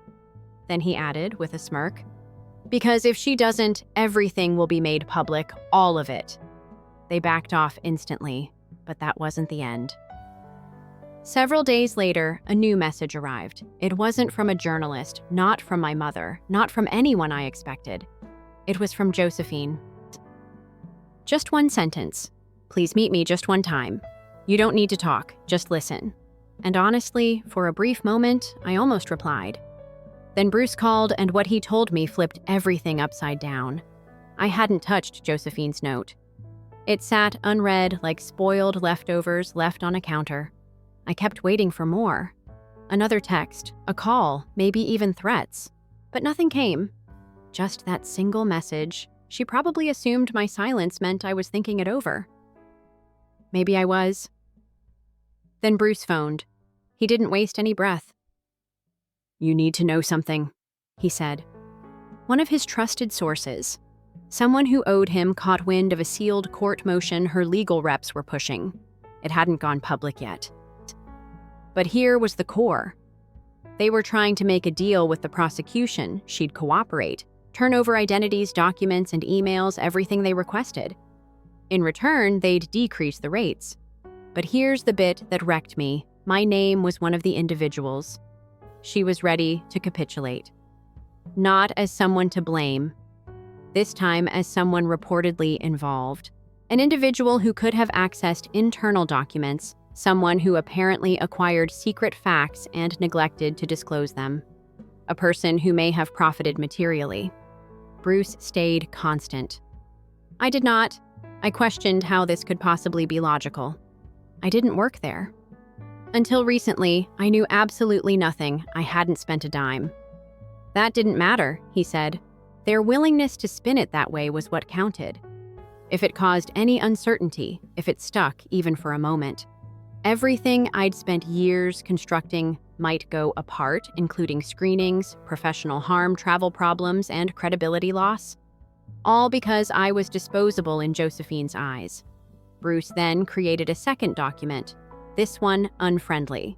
Then he added with a smirk, "Because if she doesn't, everything will be made public, all of it." They backed off instantly, but that wasn't the end. Several days later, a new message arrived. It wasn't from a journalist, not from my mother, not from anyone I expected. It was from Josephine. Just one sentence. "Please meet me just one time. You don't need to talk, just listen." And honestly, for a brief moment, I almost replied. Then Bruce called, and what he told me flipped everything upside down. I hadn't touched Josephine's note. It sat unread like spoiled leftovers left on a counter. I kept waiting for more. Another text, a call, maybe even threats. But nothing came. Just that single message. She probably assumed my silence meant I was thinking it over. Maybe I was. Then Bruce phoned. He didn't waste any breath. "You need to know something," he said. One of his trusted sources. Someone who owed him caught wind of a sealed court motion her legal reps were pushing. It hadn't gone public yet. But here was the core. They were trying to make a deal with the prosecution. She'd cooperate, turn over identities, documents, and emails, everything they requested. In return, they'd decrease the rates. But here's the bit that wrecked me. My name was one of the individuals. She was ready to capitulate. Not as someone to blame. This time as someone reportedly involved. An individual who could have accessed internal documents, someone who apparently acquired secret facts and neglected to disclose them. A person who may have profited materially. Bruce stayed constant. I did not. I questioned how this could possibly be logical. I didn't work there. Until recently, I knew absolutely nothing. I hadn't spent a dime. That didn't matter, he said. Their willingness to spin it that way was what counted. If it caused any uncertainty, if it stuck even for a moment, everything I'd spent years constructing might go apart, including screenings, professional harm, travel problems, and credibility loss. All because I was disposable in Josephine's eyes. Bruce then created a second document, this one unfriendly.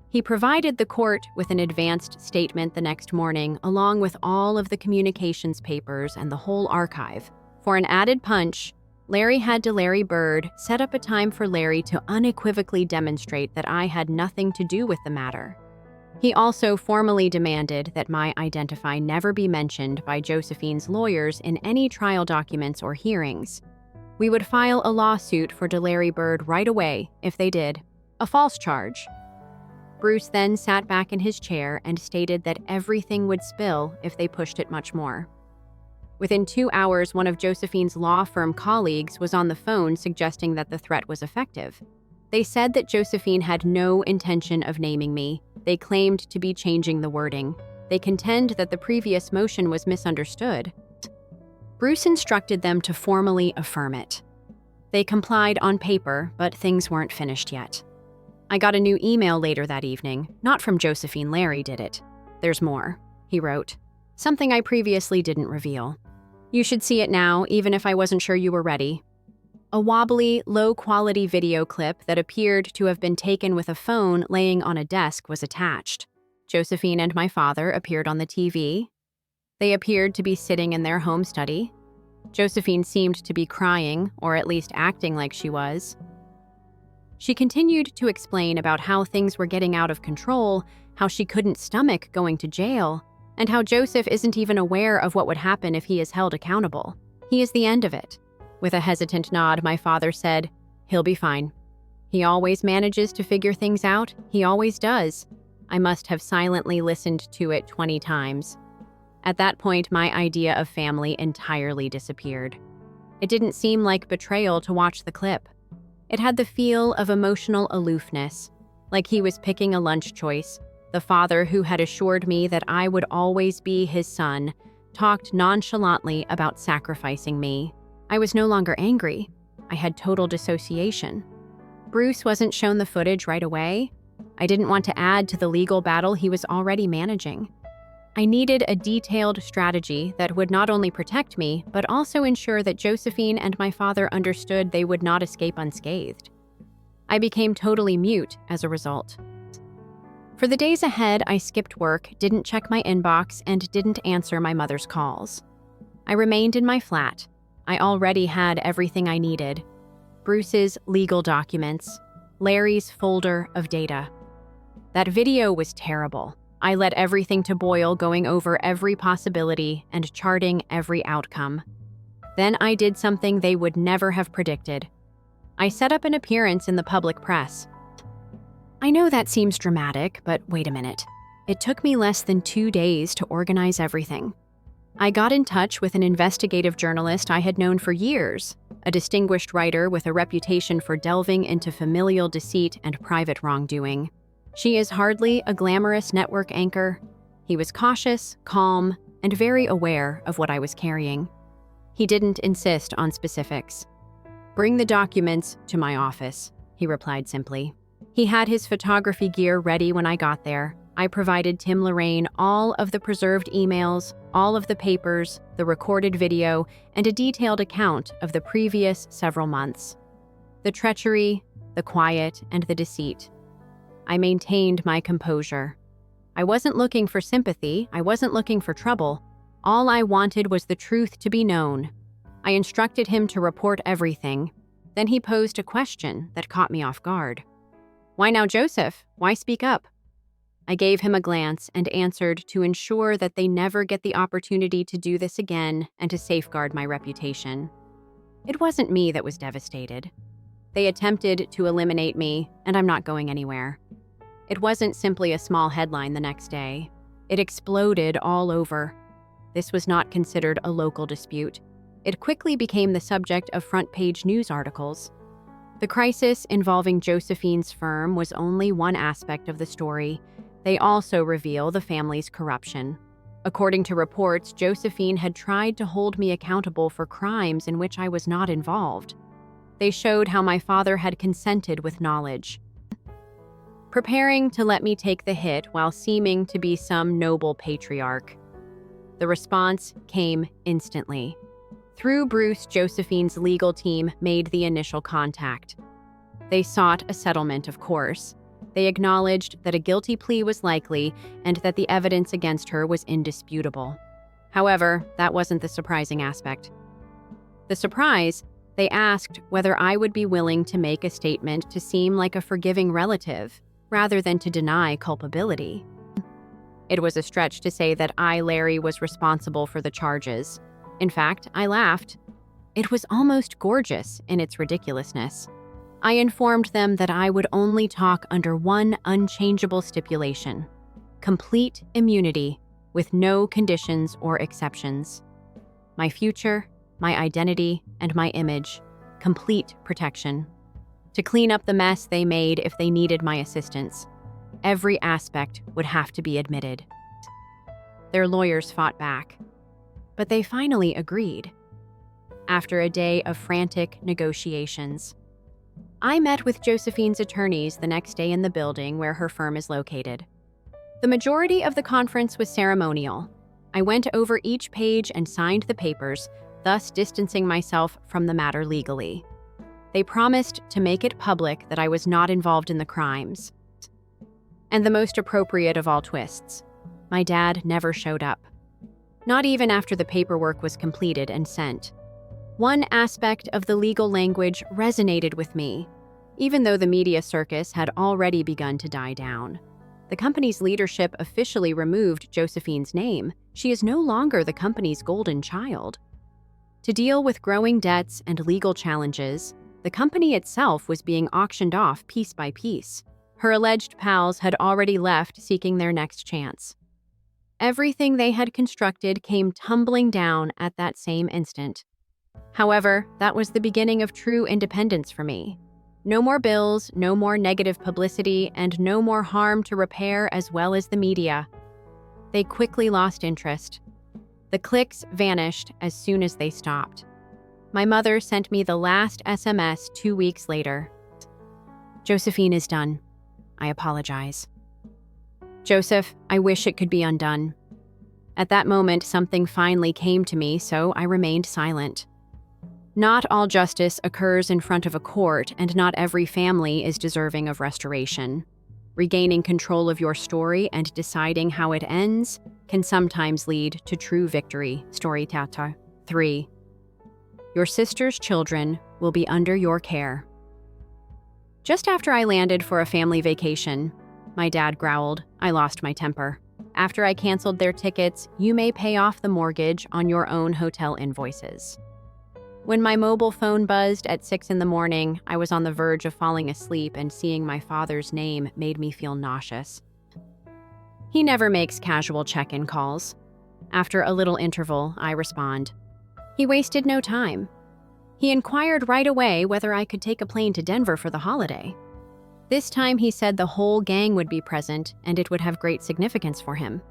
He provided the court with an advanced statement the next morning, along with all of the communications papers and the whole archive. For an added punch, Larry had to Larry Bird set up a time for Larry to unequivocally demonstrate that I had nothing to do with the matter. He also formally demanded that my identify never be mentioned by Josephine's lawyers in any trial documents or hearings. We would file a lawsuit for Larry Bird right away if they did, a false charge. Bruce then sat back in his chair and stated that everything would spill if they pushed it much more. Within 2 hours, one of Josephine's law firm colleagues was on the phone suggesting that the threat was effective. They said that Josephine had no intention of naming me. They claimed to be changing the wording. They contend that the previous motion was misunderstood. Bruce instructed them to formally affirm it. They complied on paper, but things weren't finished yet. I got a new email later that evening. Not from Josephine, Larry did it. "There's more," he wrote. "Something I previously didn't reveal. You should see it now, even if I wasn't sure you were ready." A wobbly, low-quality video clip that appeared to have been taken with a phone laying on a desk was attached. Josephine and my father appeared on the TV. They appeared to be sitting in their home study. Josephine seemed to be crying, or at least acting like she was. She continued to explain about how things were getting out of control, how she couldn't stomach going to jail, and how Joseph isn't even aware of what would happen if he is held accountable. He is the end of it. With a hesitant nod, my father said, "He'll be fine. He always manages to figure things out. He always does." I must have silently listened to it 20 times. At that point, my idea of family entirely disappeared. It didn't seem like betrayal to watch the clip. It had the feel of emotional aloofness, like he was picking a lunch choice. The father who had assured me that I would always be his son talked nonchalantly about sacrificing me. I was no longer angry. I had total dissociation. Bruce wasn't shown the footage right away. I didn't want to add to the legal battle he was already managing. I needed a detailed strategy that would not only protect me, but also ensure that Josephine and my father understood they would not escape unscathed. I became totally mute as a result. For the days ahead, I skipped work, didn't check my inbox, and didn't answer my mother's calls. I remained in my flat. I already had everything I needed: Bruce's legal documents, Larry's folder of data. That video was terrible. I let everything to boil, going over every possibility and charting every outcome. Then I did something they would never have predicted. I set up an appearance in the public press. I know that seems dramatic, but wait a minute. It took me less than 2 days to organize everything. I got in touch with an investigative journalist I had known for years, a distinguished writer with a reputation for delving into familial deceit and private wrongdoing. She is hardly a glamorous network anchor. He was cautious, calm, and very aware of what I was carrying. He didn't insist on specifics. "Bring the documents to my office," he replied simply. He had his photography gear ready when I got there. I provided Tim Lorraine all of the preserved emails, all of the papers, the recorded video, and a detailed account of the previous several months. The treachery, the quiet, and the deceit. I maintained my composure. I wasn't looking for sympathy. I wasn't looking for trouble. All I wanted was the truth to be known. I instructed him to report everything. Then he posed a question that caught me off guard. "Why now, Joseph? Why speak up?" I gave him a glance and answered to ensure that they never get the opportunity to do this again and to safeguard my reputation. It wasn't me that was devastated. They attempted to eliminate me, and I'm not going anywhere. It wasn't simply a small headline the next day. It exploded all over. This was not considered a local dispute. It quickly became the subject of front-page news articles. The crisis involving Josephine's firm was only one aspect of the story. They also reveal the family's corruption. According to reports, Josephine had tried to hold me accountable for crimes in which I was not involved. They showed how my father had consented with knowledge, preparing to let me take the hit while seeming to be some noble patriarch. The response came instantly. Through Bruce, Josephine's legal team made the initial contact. They sought a settlement, of course. They acknowledged that a guilty plea was likely and that the evidence against her was indisputable. However, that wasn't the surprising aspect. The surprise, they asked whether I would be willing to make a statement to seem like a forgiving relative, rather than to deny culpability. It was a stretch to say that I, Larry, was responsible for the charges. In fact, I laughed. It was almost gorgeous in its ridiculousness. I informed them that I would only talk under one unchangeable stipulation: complete immunity, with no conditions or exceptions. My future, my identity, and my image, complete protection. To clean up the mess they made if they needed my assistance. Every aspect would have to be admitted. Their lawyers fought back, but they finally agreed. After a day of frantic negotiations, I met with Josephine's attorneys the next day in the building where her firm is located. The majority of the conference was ceremonial. I went over each page and signed the papers, thus distancing myself from the matter legally. They promised to make it public that I was not involved in the crimes. And the most appropriate of all twists, my dad never showed up. Not even after the paperwork was completed and sent. One aspect of the legal language resonated with me, even though the media circus had already begun to die down. The company's leadership officially removed Josephine's name. She is no longer the company's golden child. To deal with growing debts and legal challenges, the company itself was being auctioned off piece by piece. Her alleged pals had already left seeking their next chance. Everything they had constructed came tumbling down at that same instant. However, that was the beginning of true independence for me. No more bills, no more negative publicity, and no more harm to repair as well as the media. They quickly lost interest. The clicks vanished as soon as they stopped. My mother sent me the last SMS 2 weeks later. "Josephine is done. I apologize." "Joseph, I wish it could be undone." At that moment, something finally came to me, so I remained silent. Not all justice occurs in front of a court, and not every family is deserving of restoration. Regaining control of your story and deciding how it ends can sometimes lead to true victory. Storytime 3. Your sister's children will be under your care. Just after I landed for a family vacation, my dad growled. I lost my temper. "After I canceled their tickets, you may pay off the mortgage on your own hotel invoices." When my mobile phone buzzed at 6 a.m, I was on the verge of falling asleep, and seeing my father's name made me feel nauseous. He never makes casual check-in calls. After a little interval, I respond. He wasted no time. He inquired right away whether I could take a plane to Denver for the holiday. This time he said the whole gang would be present and it would have great significance for him.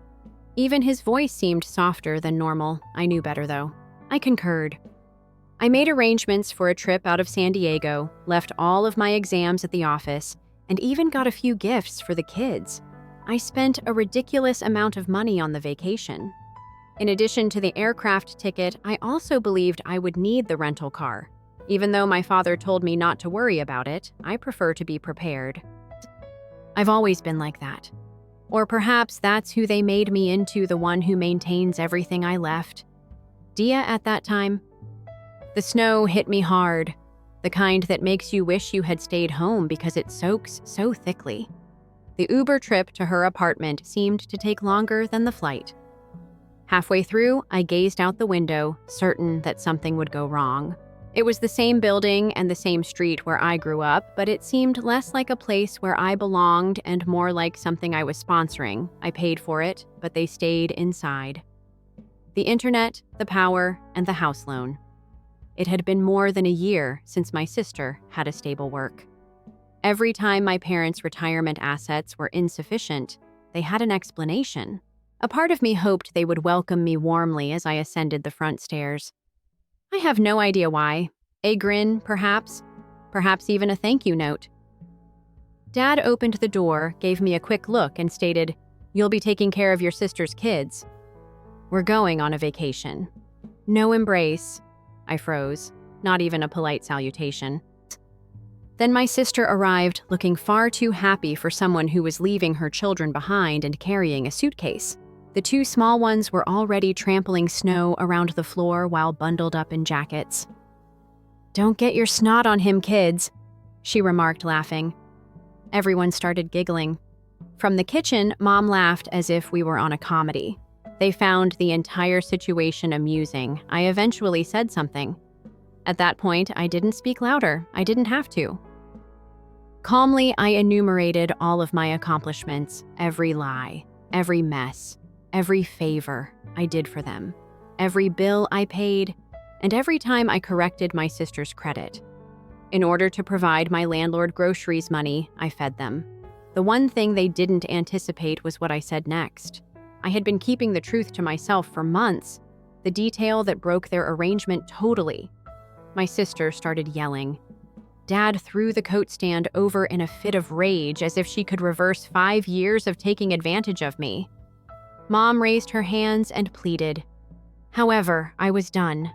Even his voice seemed softer than normal. I knew better, though. I concurred. I made arrangements for a trip out of San Diego, left all of my exams at the office, and even got a few gifts for the kids. I spent a ridiculous amount of money on the vacation. In addition to the aircraft ticket, I also believed I would need the rental car. Even though my father told me not to worry about it, I prefer to be prepared. I've always been like that. Or perhaps that's who they made me into, the one who maintains everything I left. Dia at that time. The snow hit me hard, the kind that makes you wish you had stayed home because it soaks so thickly. The Uber trip to her apartment seemed to take longer than the flight. Halfway through, I gazed out the window, certain that something would go wrong. It was the same building and the same street where I grew up, but it seemed less like a place where I belonged and more like something I was sponsoring. I paid for it, but they stayed inside. The internet, the power, and the house loan. It had been more than a year since my sister had a stable work. Every time my parents' retirement assets were insufficient, they had an explanation. A part of me hoped they would welcome me warmly as I ascended the front stairs. I have no idea why. A grin, perhaps. Perhaps even a thank you note. Dad opened the door, gave me a quick look, and stated, "You'll be taking care of your sister's kids. We're going on a vacation." No embrace. I froze. Not even a polite salutation. Then my sister arrived, looking far too happy for someone who was leaving her children behind and carrying a suitcase. The two small ones were already trampling snow around the floor while bundled up in jackets. "Don't get your snot on him, kids," she remarked, laughing. Everyone started giggling. From the kitchen, Mom laughed as if we were on a comedy. They found the entire situation amusing. I eventually said something. At that point, I didn't speak louder. I didn't have to. Calmly, I enumerated all of my accomplishments, every lie, every mess, every favor I did for them, every bill I paid, and every time I corrected my sister's credit. In order to provide my landlord groceries money, I fed them. The one thing they didn't anticipate was what I said next. I had been keeping the truth to myself for months, the detail that broke their arrangement totally. My sister started yelling. Dad threw the coat stand over in a fit of rage, as if she could reverse 5 years of taking advantage of me. Mom raised her hands and pleaded. However, I was done.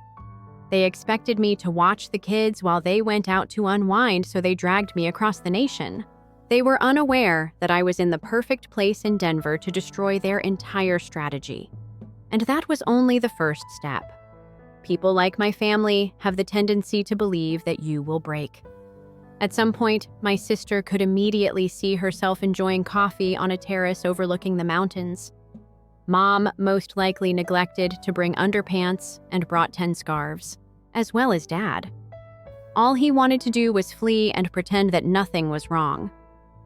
They expected me to watch the kids while they went out to unwind, so they dragged me across the nation. They were unaware that I was in the perfect place in Denver to destroy their entire strategy. And that was only the first step. People like my family have the tendency to believe that you will break. At some point, my sister could immediately see herself enjoying coffee on a terrace overlooking the mountains. Mom most likely neglected to bring underpants and brought 10 scarves, as well as Dad. All he wanted to do was flee and pretend that nothing was wrong.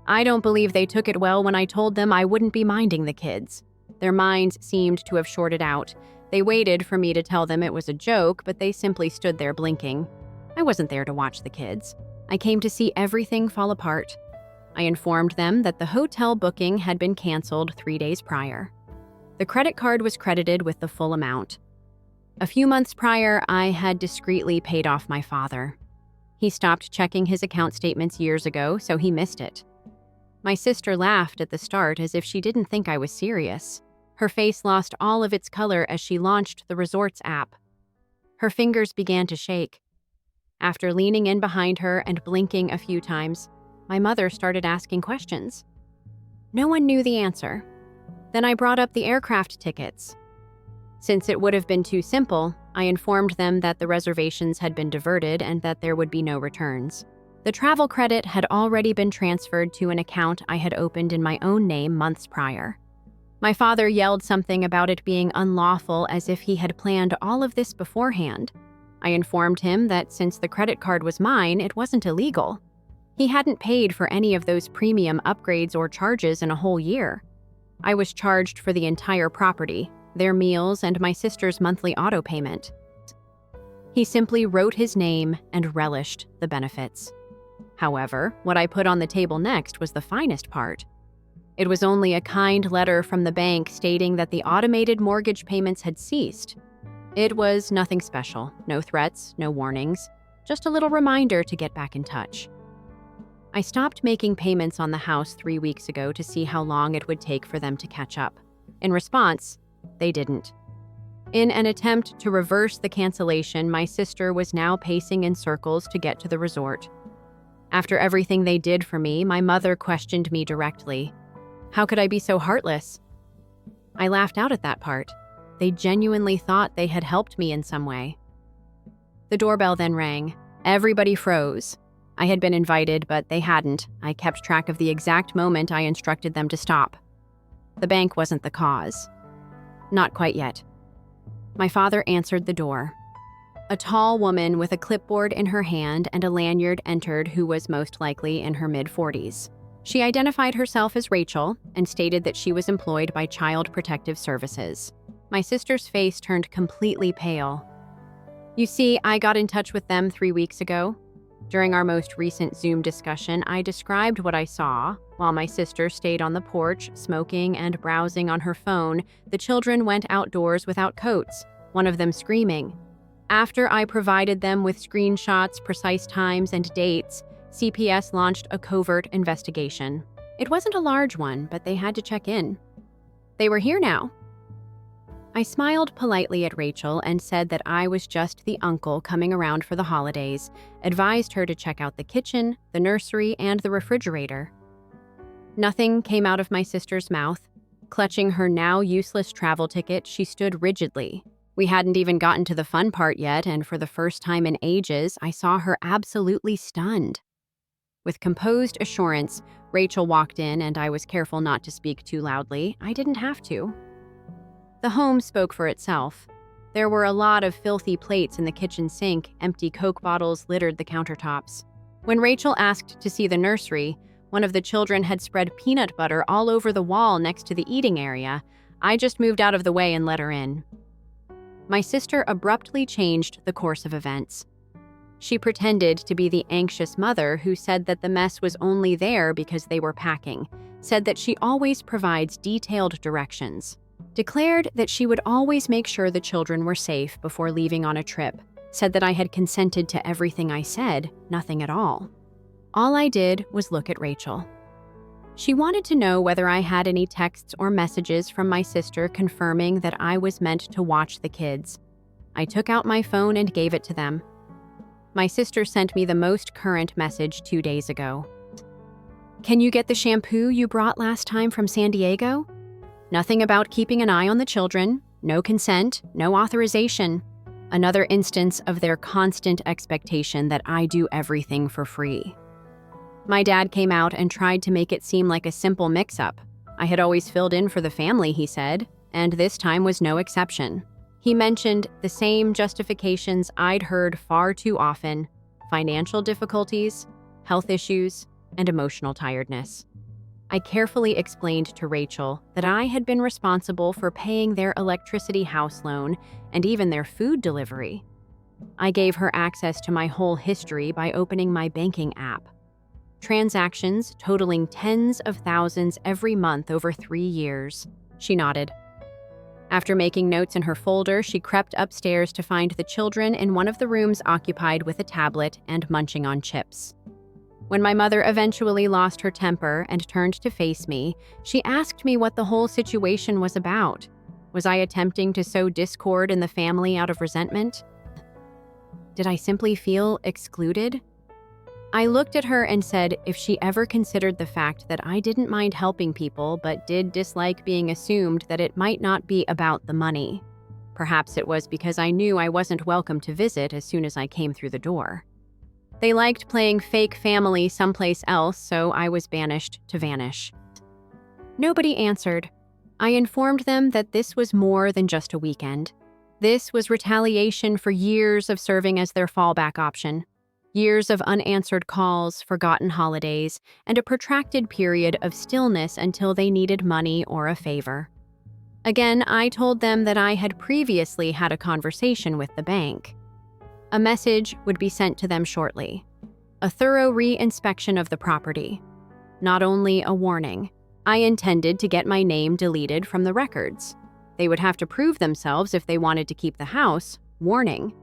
I don't believe they took it well when I told them I wouldn't be minding the kids. Their minds seemed to have shorted out. They waited for me to tell them it was a joke, but they simply stood there blinking. I wasn't there to watch the kids. I came to see everything fall apart. I informed them that the hotel booking had been canceled 3 days prior. The credit card was credited with the full amount. A few months prior, I had discreetly paid off my father. He stopped checking his account statements years ago, so he missed it. My sister laughed at the start as if she didn't think I was serious. Her face lost all of its color as she launched the resort's app. Her fingers began to shake. After leaning in behind her and blinking a few times, my mother started asking questions. No one knew the answer. Then I brought up the aircraft tickets. Since it would have been too simple, I informed them that the reservations had been diverted and that there would be no returns. The travel credit had already been transferred to an account I had opened in my own name months prior. My father yelled something about it being unlawful as if he had planned all of this beforehand. I informed him that since the credit card was mine, it wasn't illegal. He hadn't paid for any of those premium upgrades or charges in a whole year. I was charged for the entire property, their meals, and my sister's monthly auto payment. He simply wrote his name and relished the benefits. However, what I put on the table next was the finest part. It was only a kind letter from the bank stating that the automated mortgage payments had ceased. It was nothing special, no threats, no warnings, just a little reminder to get back in touch. I stopped making payments on the house 3 weeks ago to see how long it would take for them to catch up. In response, they didn't. In an attempt to reverse the cancellation, my sister was now pacing in circles to get to the resort. After everything they did for me, my mother questioned me directly. How could I be so heartless? I laughed out at that part. They genuinely thought they had helped me in some way. The doorbell then rang. Everybody froze. I had been invited, but they hadn't. I kept track of the exact moment I instructed them to stop. The bank wasn't the cause. Not quite yet. My father answered the door. A tall woman with a clipboard in her hand and a lanyard entered, who was most likely in her mid-40s. She identified herself as Rachel and stated that she was employed by Child Protective Services. My sister's face turned completely pale. You see, I got in touch with them 3 weeks ago. During our most recent Zoom discussion, I described what I saw. While my sister stayed on the porch, smoking and browsing on her phone, the children went outdoors without coats, one of them screaming. After I provided them with screenshots, precise times, and dates, CPS launched a covert investigation. It wasn't a large one, but they had to check in. They were here now. I smiled politely at Rachel and said that I was just the uncle coming around for the holidays, advised her to check out the kitchen, the nursery, and the refrigerator. Nothing came out of my sister's mouth. Clutching her now useless travel ticket, she stood rigidly. We hadn't even gotten to the fun part yet, and for the first time in ages, I saw her absolutely stunned. With composed assurance, Rachel walked in, and I was careful not to speak too loudly. I didn't have to. The home spoke for itself. There were a lot of filthy plates in the kitchen sink, empty Coke bottles littered the countertops. When Rachel asked to see the nursery, one of the children had spread peanut butter all over the wall next to the eating area. I just moved out of the way and let her in. My sister abruptly changed the course of events. She pretended to be the anxious mother who said that the mess was only there because they were packing, said that she always provides detailed directions, declared that she would always make sure the children were safe before leaving on a trip, said that I had consented to everything I said, nothing at all. All I did was look at Rachel. She wanted to know whether I had any texts or messages from my sister confirming that I was meant to watch the kids. I took out my phone and gave it to them. My sister sent me the most current message 2 days ago. "Can you get the shampoo you brought last time from San Diego? Nothing about keeping an eye on the children, no consent, no authorization." Another instance of their constant expectation that I do everything for free. My dad came out and tried to make it seem like a simple mix-up. I had always filled in for the family, he said, and this time was no exception. He mentioned the same justifications I'd heard far too often: financial difficulties, health issues, and emotional tiredness. I carefully explained to Rachel that I had been responsible for paying their electricity house loan and even their food delivery. I gave her access to my whole history by opening my banking app. Transactions totaling tens of thousands every month over 3 years. She nodded. After making notes in her folder, she crept upstairs to find the children in one of the rooms occupied with a tablet and munching on chips. When my mother eventually lost her temper and turned to face me, she asked me what the whole situation was about. Was I attempting to sow discord in the family out of resentment? Did I simply feel excluded? I looked at her and said if she ever considered the fact that I didn't mind helping people but did dislike being assumed that it might not be about the money. Perhaps it was because I knew I wasn't welcome to visit as soon as I came through the door. They liked playing fake family someplace else, so I was banished to vanish. Nobody answered. I informed them that this was more than just a weekend. This was retaliation for years of serving as their fallback option. Years of unanswered calls, forgotten holidays, and a protracted period of stillness until they needed money or a favor. Again, I told them that I had previously had a conversation with the bank. A message would be sent to them shortly. A thorough re-inspection of the property. Not only a warning. I intended to get my name deleted from the records. They would have to prove themselves if they wanted to keep the house. Warning.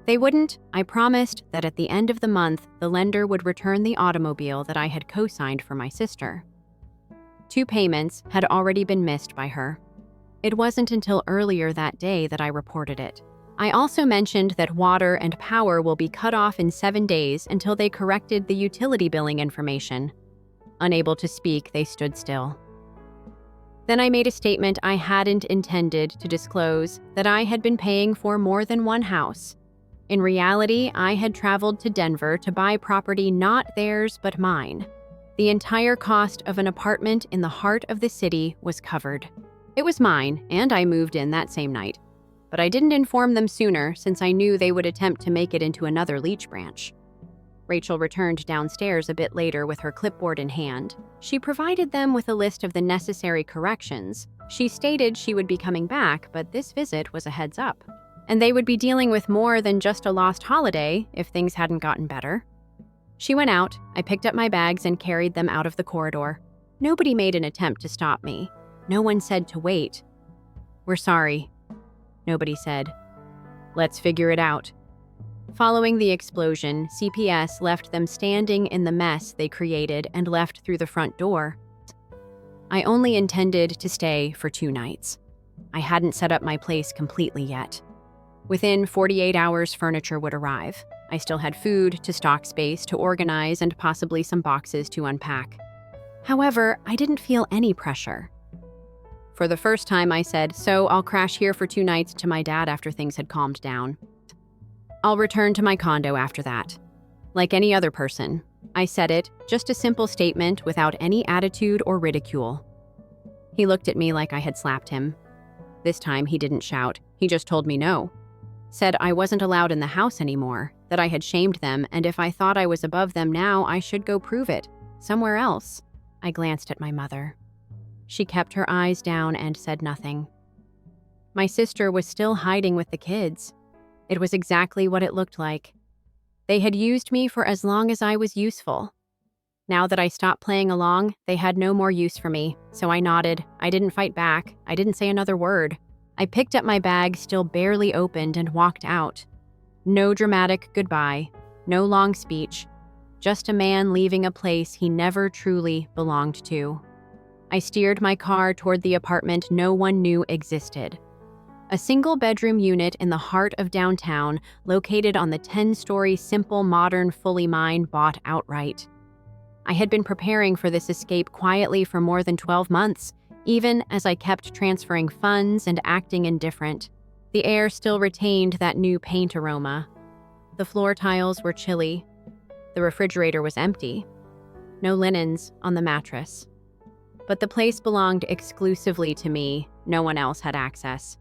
They wouldn't. I promised that at the end of the month, the lender would return the automobile that I had co-signed for my sister. 2 payments had already been missed by her. It wasn't until earlier that day that I reported it. I also mentioned that water and power will be cut off in 7 days until they corrected the utility billing information. Unable to speak, they stood still. Then I made a statement I hadn't intended to disclose, that I had been paying for more than one house. In reality, I had traveled to Denver to buy property not theirs but mine. The entire cost of an apartment in the heart of the city was covered. It was mine, and I moved in that same night. But I didn't inform them sooner since I knew they would attempt to make it into another leech branch. Rachel returned downstairs a bit later with her clipboard in hand. She provided them with a list of the necessary corrections. She stated she would be coming back, but this visit was a heads up. And they would be dealing with more than just a lost holiday if things hadn't gotten better. She went out, I picked up my bags and carried them out of the corridor. Nobody made an attempt to stop me. No one said to wait. "We're sorry." Nobody said, "Let's figure it out." Following the explosion, CPS left them standing in the mess they created and left through the front door. I only intended to stay for 2 nights. I hadn't set up my place completely yet. Within 48 hours, furniture would arrive. I still had food to stock space, to organize, and possibly some boxes to unpack. However, I didn't feel any pressure. For the first time, I said, "So I'll crash here for 2 nights to my dad after things had calmed down. I'll return to my condo after that." Like any other person, I said it, just a simple statement without any attitude or ridicule. He looked at me like I had slapped him. This time, he didn't shout. He just told me no. Said I wasn't allowed in the house anymore, that I had shamed them, and if I thought I was above them now, I should go prove it. Somewhere else. I glanced at my mother. She kept her eyes down and said nothing. My sister was still hiding with the kids. It was exactly what it looked like. They had used me for as long as I was useful. Now that I stopped playing along, they had no more use for me, so I nodded. I didn't fight back. I didn't say another word. I picked up my bag, still barely opened, and walked out. No dramatic goodbye, no long speech, just a man leaving a place he never truly belonged to. I steered my car toward the apartment no one knew existed. A single-bedroom unit in the heart of downtown, located on the 10-story simple, modern, fully mine, bought outright. I had been preparing for this escape quietly for more than 12 months, even as I kept transferring funds and acting indifferent. The air still retained that new paint aroma. The floor tiles were chilly. The refrigerator was empty. No linens on the mattress. But the place belonged exclusively to me. No one else had access.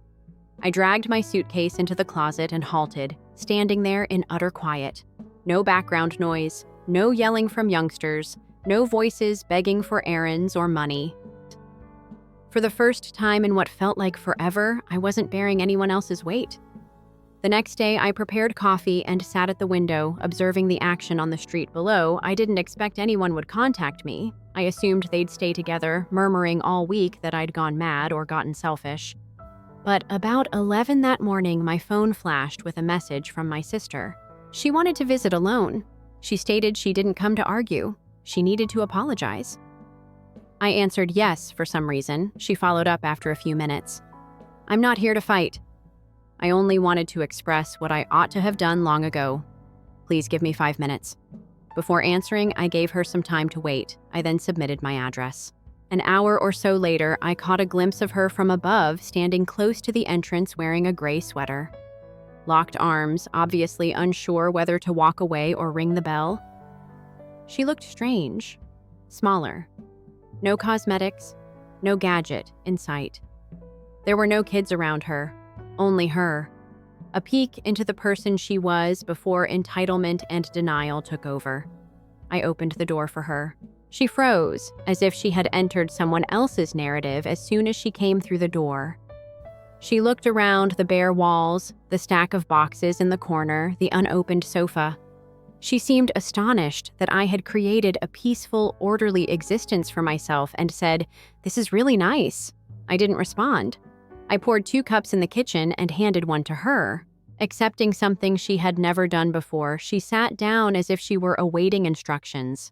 I dragged my suitcase into the closet and halted, standing there in utter quiet. No background noise, no yelling from youngsters, no voices begging for errands or money. For the first time in what felt like forever, I wasn't bearing anyone else's weight. The next day, I prepared coffee and sat at the window, observing the action on the street below. I didn't expect anyone would contact me. I assumed they'd stay together, murmuring all week that I'd gone mad or gotten selfish. But about 11 that morning, my phone flashed with a message from my sister. She wanted to visit alone. She stated she didn't come to argue. She needed to apologize. I answered yes for some reason. She followed up after a few minutes. I'm not here to fight. I only wanted to express what I ought to have done long ago. Please give me 5 minutes. Before answering, I gave her some time to wait. I then submitted my address. An hour or so later, I caught a glimpse of her from above, standing close to the entrance wearing a gray sweater. Locked arms, obviously unsure whether to walk away or ring the bell. She looked strange, smaller. No cosmetics, no gadget in sight. There were no kids around her, only her. A peek into the person she was before entitlement and denial took over. I opened the door for her. She froze, as if she had entered someone else's narrative as soon as she came through the door. She looked around the bare walls, the stack of boxes in the corner, the unopened sofa. She seemed astonished that I had created a peaceful, orderly existence for myself and said, "This is really nice." I didn't respond. I poured 2 cups in the kitchen and handed one to her. Accepting something she had never done before, she sat down as if she were awaiting instructions.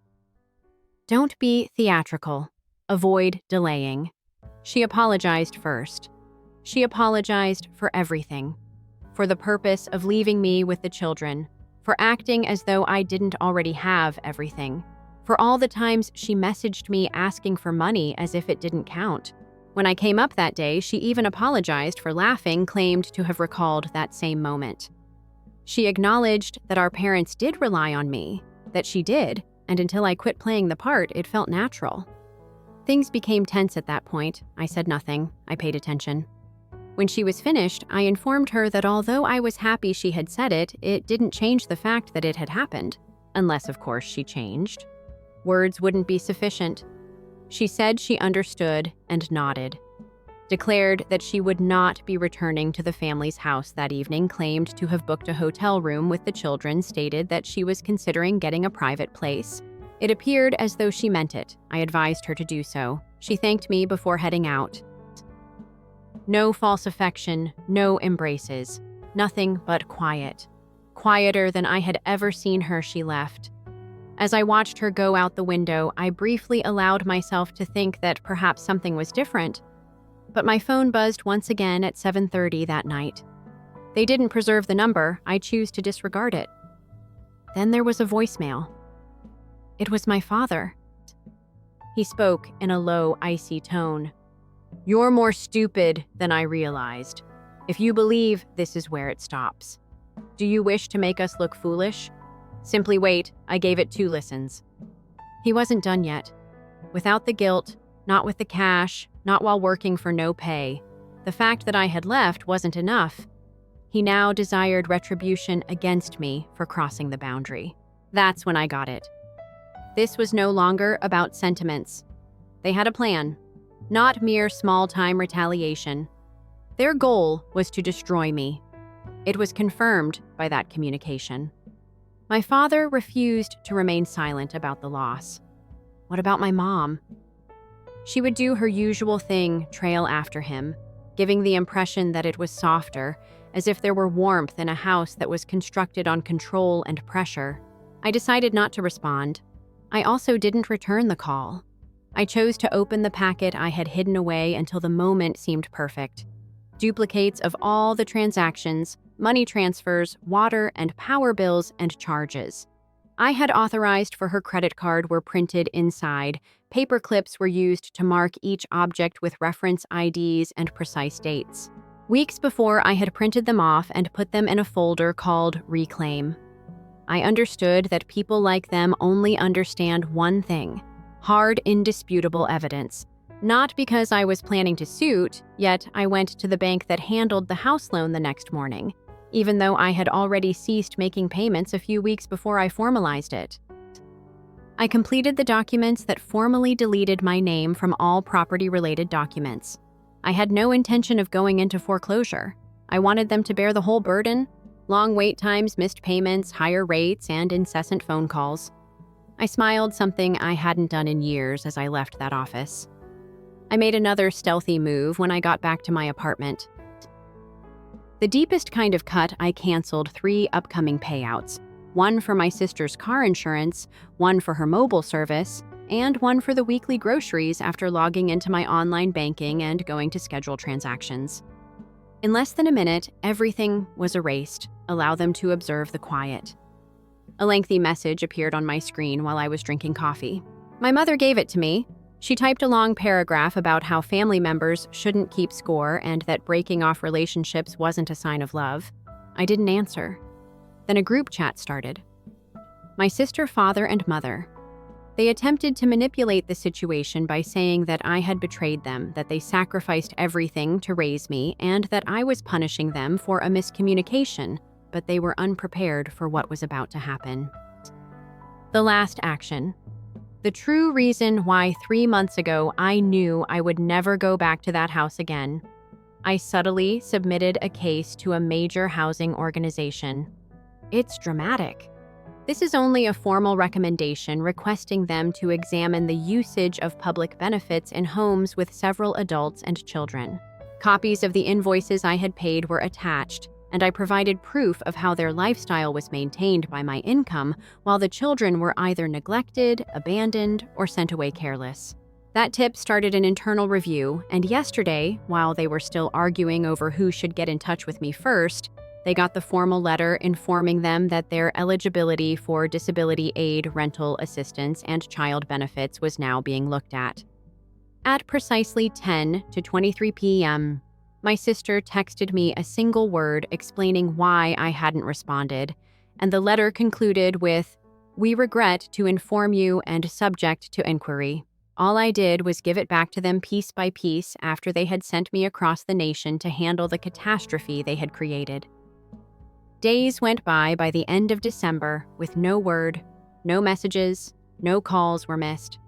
Don't be theatrical. Avoid delaying. She apologized first. She apologized for everything. For the purpose of leaving me with the children. For acting as though I didn't already have everything. For all the times she messaged me asking for money as if it didn't count. When I came up that day, she even apologized for laughing, claimed to have recalled that same moment. She acknowledged that our parents did rely on me, that she did, and until I quit playing the part, it felt natural. Things became tense at that point. I said nothing. I paid attention. When she was finished, I informed her that although I was happy she had said it, it didn't change the fact that it had happened. Unless, of course, she changed. Words wouldn't be sufficient. She said she understood and nodded. Declared that she would not be returning to the family's house that evening, claimed to have booked a hotel room with the children, stated that she was considering getting a private place. It appeared as though she meant it. I advised her to do so. She thanked me before heading out. No false affection, no embraces. Nothing but quiet. Quieter than I had ever seen her, she left. As I watched her go out the window, I briefly allowed myself to think that perhaps something was different. But my phone buzzed once again at 7:30 that night. They didn't preserve the number. I choose to disregard it. Then there was a voicemail. It was my father. He spoke in a low, icy tone. "You're more stupid than I realized. If you believe this is where it stops. Do you wish to make us look foolish? Simply wait, I gave it 2 listens." He wasn't done yet. Without the guilt, not with the cash, not while working for no pay. The fact that I had left wasn't enough. He now desired retribution against me for crossing the boundary. That's when I got it. This was no longer about sentiments. They had a plan, not mere small-time retaliation. Their goal was to destroy me. It was confirmed by that communication. My father refused to remain silent about the loss. What about my mom? She would do her usual thing, trail after him, giving the impression that it was softer, as if there were warmth in a house that was constructed on control and pressure. I decided not to respond. I also didn't return the call. I chose to open the packet I had hidden away until the moment seemed perfect. duplicates of all the transactions, money transfers, water and power bills, and charges. I had authorized for her credit card were printed inside. Paper clips were used to mark each object with reference IDs and precise dates. Weeks before, I had printed them off and put them in a folder called Reclaim. I understood that people like them only understand one thing: hard, indisputable evidence. Not because I was planning to suit, yet I went to the bank that handled the house loan the next morning, even though I had already ceased making payments a few weeks before I formalized it. I completed the documents that formally deleted my name from all property-related documents. I had no intention of going into foreclosure. I wanted them to bear the whole burden: long wait times, missed payments, higher rates, and incessant phone calls. I smiled, something I hadn't done in years, as I left that office. I made another stealthy move when I got back to my apartment. The deepest kind of cut, I canceled 3 upcoming payouts: one for my sister's car insurance, one for her mobile service, and one for the weekly groceries after logging into my online banking and going to schedule transactions. In less than a minute, everything was erased. Allow them to observe the quiet. A lengthy message appeared on my screen while I was drinking coffee. My mother gave it to me. She typed a long paragraph about how family members shouldn't keep score and that breaking off relationships wasn't a sign of love. I didn't answer. Then a group chat started. My sister, father, and mother. They attempted to manipulate the situation by saying that I had betrayed them, that they sacrificed everything to raise me, and that I was punishing them for a miscommunication, but they were unprepared for what was about to happen. The last action. The true reason why 3 months ago I knew I would never go back to that house again. I subtly submitted a case to a major housing organization. It's dramatic. This is only a formal recommendation requesting them to examine the usage of public benefits in homes with several adults and children. Copies of the invoices I had paid were attached, and I provided proof of how their lifestyle was maintained by my income while the children were either neglected, abandoned, or sent away careless. That tip started an internal review, and yesterday, while they were still arguing over who should get in touch with me first, they got the formal letter informing them that their eligibility for disability aid, rental assistance, and child benefits was now being looked at. At precisely 10 to 23 p.m., my sister texted me a single word explaining why I hadn't responded, and the letter concluded with, "We regret to inform you and subject to inquiry." All I did was give it back to them piece by piece after they had sent me across the nation to handle the catastrophe they had created. Days went by the end of December with no word, no messages, no calls were missed.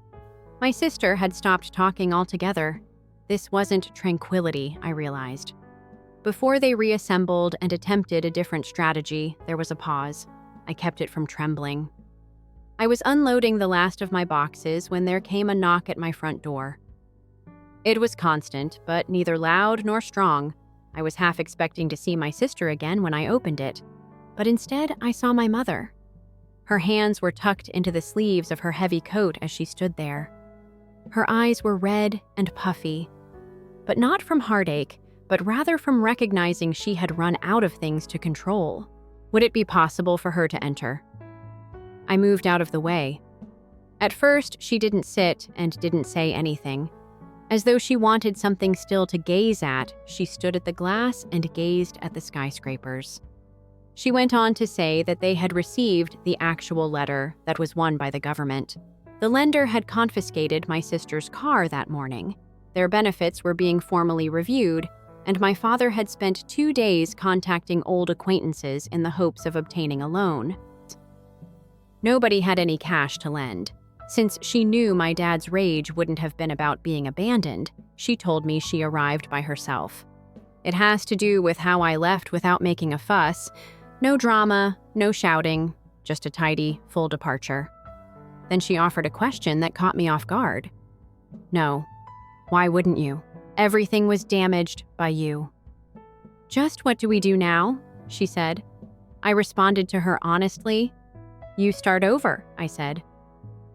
My sister had stopped talking altogether. This wasn't tranquility, I realized. Before they reassembled and attempted a different strategy, there was a pause. I kept it from trembling. I was unloading the last of my boxes when there came a knock at my front door. It was constant, but neither loud nor strong. I was half expecting to see my sister again when I opened it, but instead I saw my mother. Her hands were tucked into the sleeves of her heavy coat as she stood there. Her eyes were red and puffy, but not from heartache, but rather from recognizing she had run out of things to control. Would it be possible for her to enter? I moved out of the way. At first, she didn't sit and didn't say anything. As though she wanted something still to gaze at, she stood at the glass and gazed at the skyscrapers. She went on to say that they had received the actual letter that was won by the government. The lender had confiscated my sister's car that morning. Their benefits were being formally reviewed, and my father had spent 2 days contacting old acquaintances in the hopes of obtaining a loan. Nobody had any cash to lend. Since she knew my dad's rage wouldn't have been about being abandoned, she told me she arrived by herself. It has to do with how I left without making a fuss. No drama, no shouting, just a tidy, full departure. Then she offered a question that caught me off guard. No, why wouldn't you? Everything was damaged by you. Just what do we do now? She said. I responded to her honestly. You start over, I said.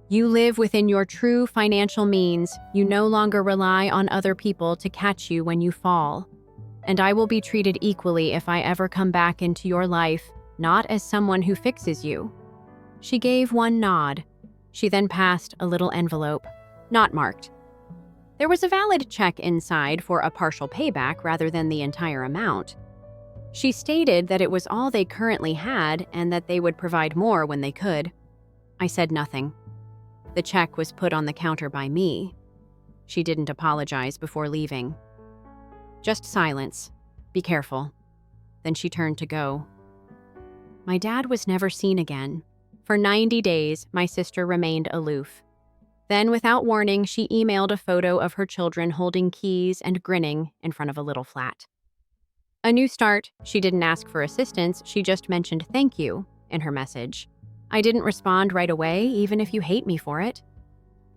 You live within your true financial means. You no longer rely on other people to catch you when you fall. and I will be treated equally if I ever come back into your life, not as someone who fixes you." She gave one nod. She then passed a little envelope, not marked. There was a valid check inside for a partial payback rather than the entire amount. She stated that it was all they currently had and that they would provide more when they could. I said nothing. The check was put on the counter by me. She didn't apologize before leaving. Just silence. Be careful. Then she turned to go. My dad was never seen again. For 90 days, my sister remained aloof. Then, without warning, she emailed a photo of her children holding keys and grinning in front of a little flat. A new start. She didn't ask for assistance, she just mentioned "thank you" in her message. I didn't respond right away, even if you hate me for it.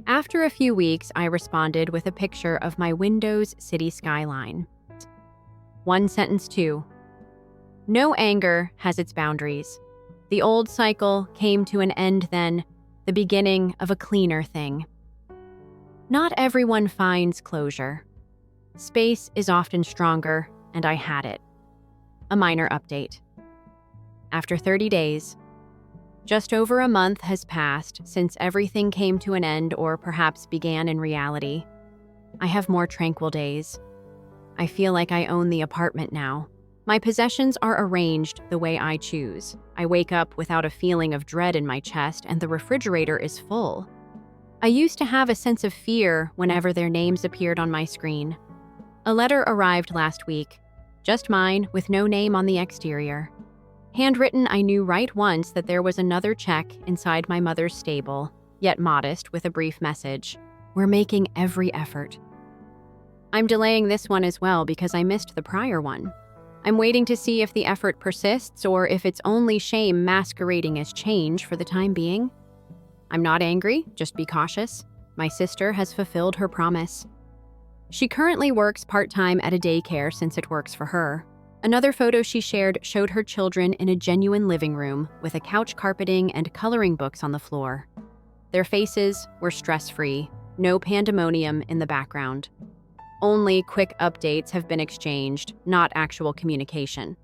After a few weeks, I responded with a picture of my Windows city skyline. One sentence too. No anger has its boundaries. The old cycle came to an end then, the beginning of a cleaner thing. Not everyone finds closure. Space is often stronger, and I had it. A minor update. After 30 days, just over a month has passed since everything came to an end or perhaps began in reality. I have more tranquil days. I feel like I own the apartment now. My possessions are arranged the way I choose. I wake up without a feeling of dread in my chest, and the refrigerator is full. I used to have a sense of fear whenever their names appeared on my screen. A letter arrived last week. Just mine, with no name on the exterior. Handwritten, I knew right once that there was another check inside my mother's stable, yet modest, with a brief message. We're making every effort. I'm delaying this one as well because I missed the prior one. I'm waiting to see if the effort persists or if it's only shame masquerading as change for the time being. I'm not angry, just be cautious. My sister has fulfilled her promise. She currently works part-time at a daycare since it works for her. Another photo she shared showed her children in a genuine living room with a couch carpeting and coloring books on the floor. Their faces were stress-free, no pandemonium in the background. Only quick updates have been exchanged, not actual communication.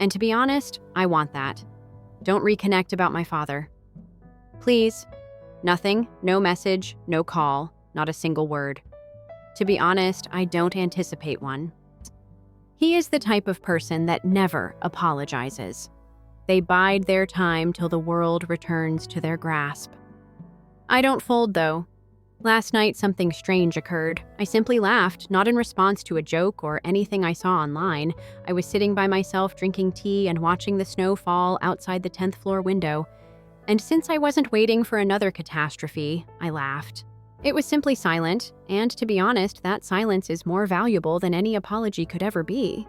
And to be honest, I want that. Don't reconnect about my father. Please. Nothing, no message, no call, not a single word. To be honest, I don't anticipate one. He is the type of person that never apologizes. They bide their time till the world returns to their grasp. I don't fold, though. Last night, something strange occurred. I simply laughed, not in response to a joke or anything I saw online. I was sitting by myself drinking tea and watching the snow fall outside the 10th floor window. And since I wasn't waiting for another catastrophe, I laughed. It was simply silent, and to be honest, that silence is more valuable than any apology could ever be.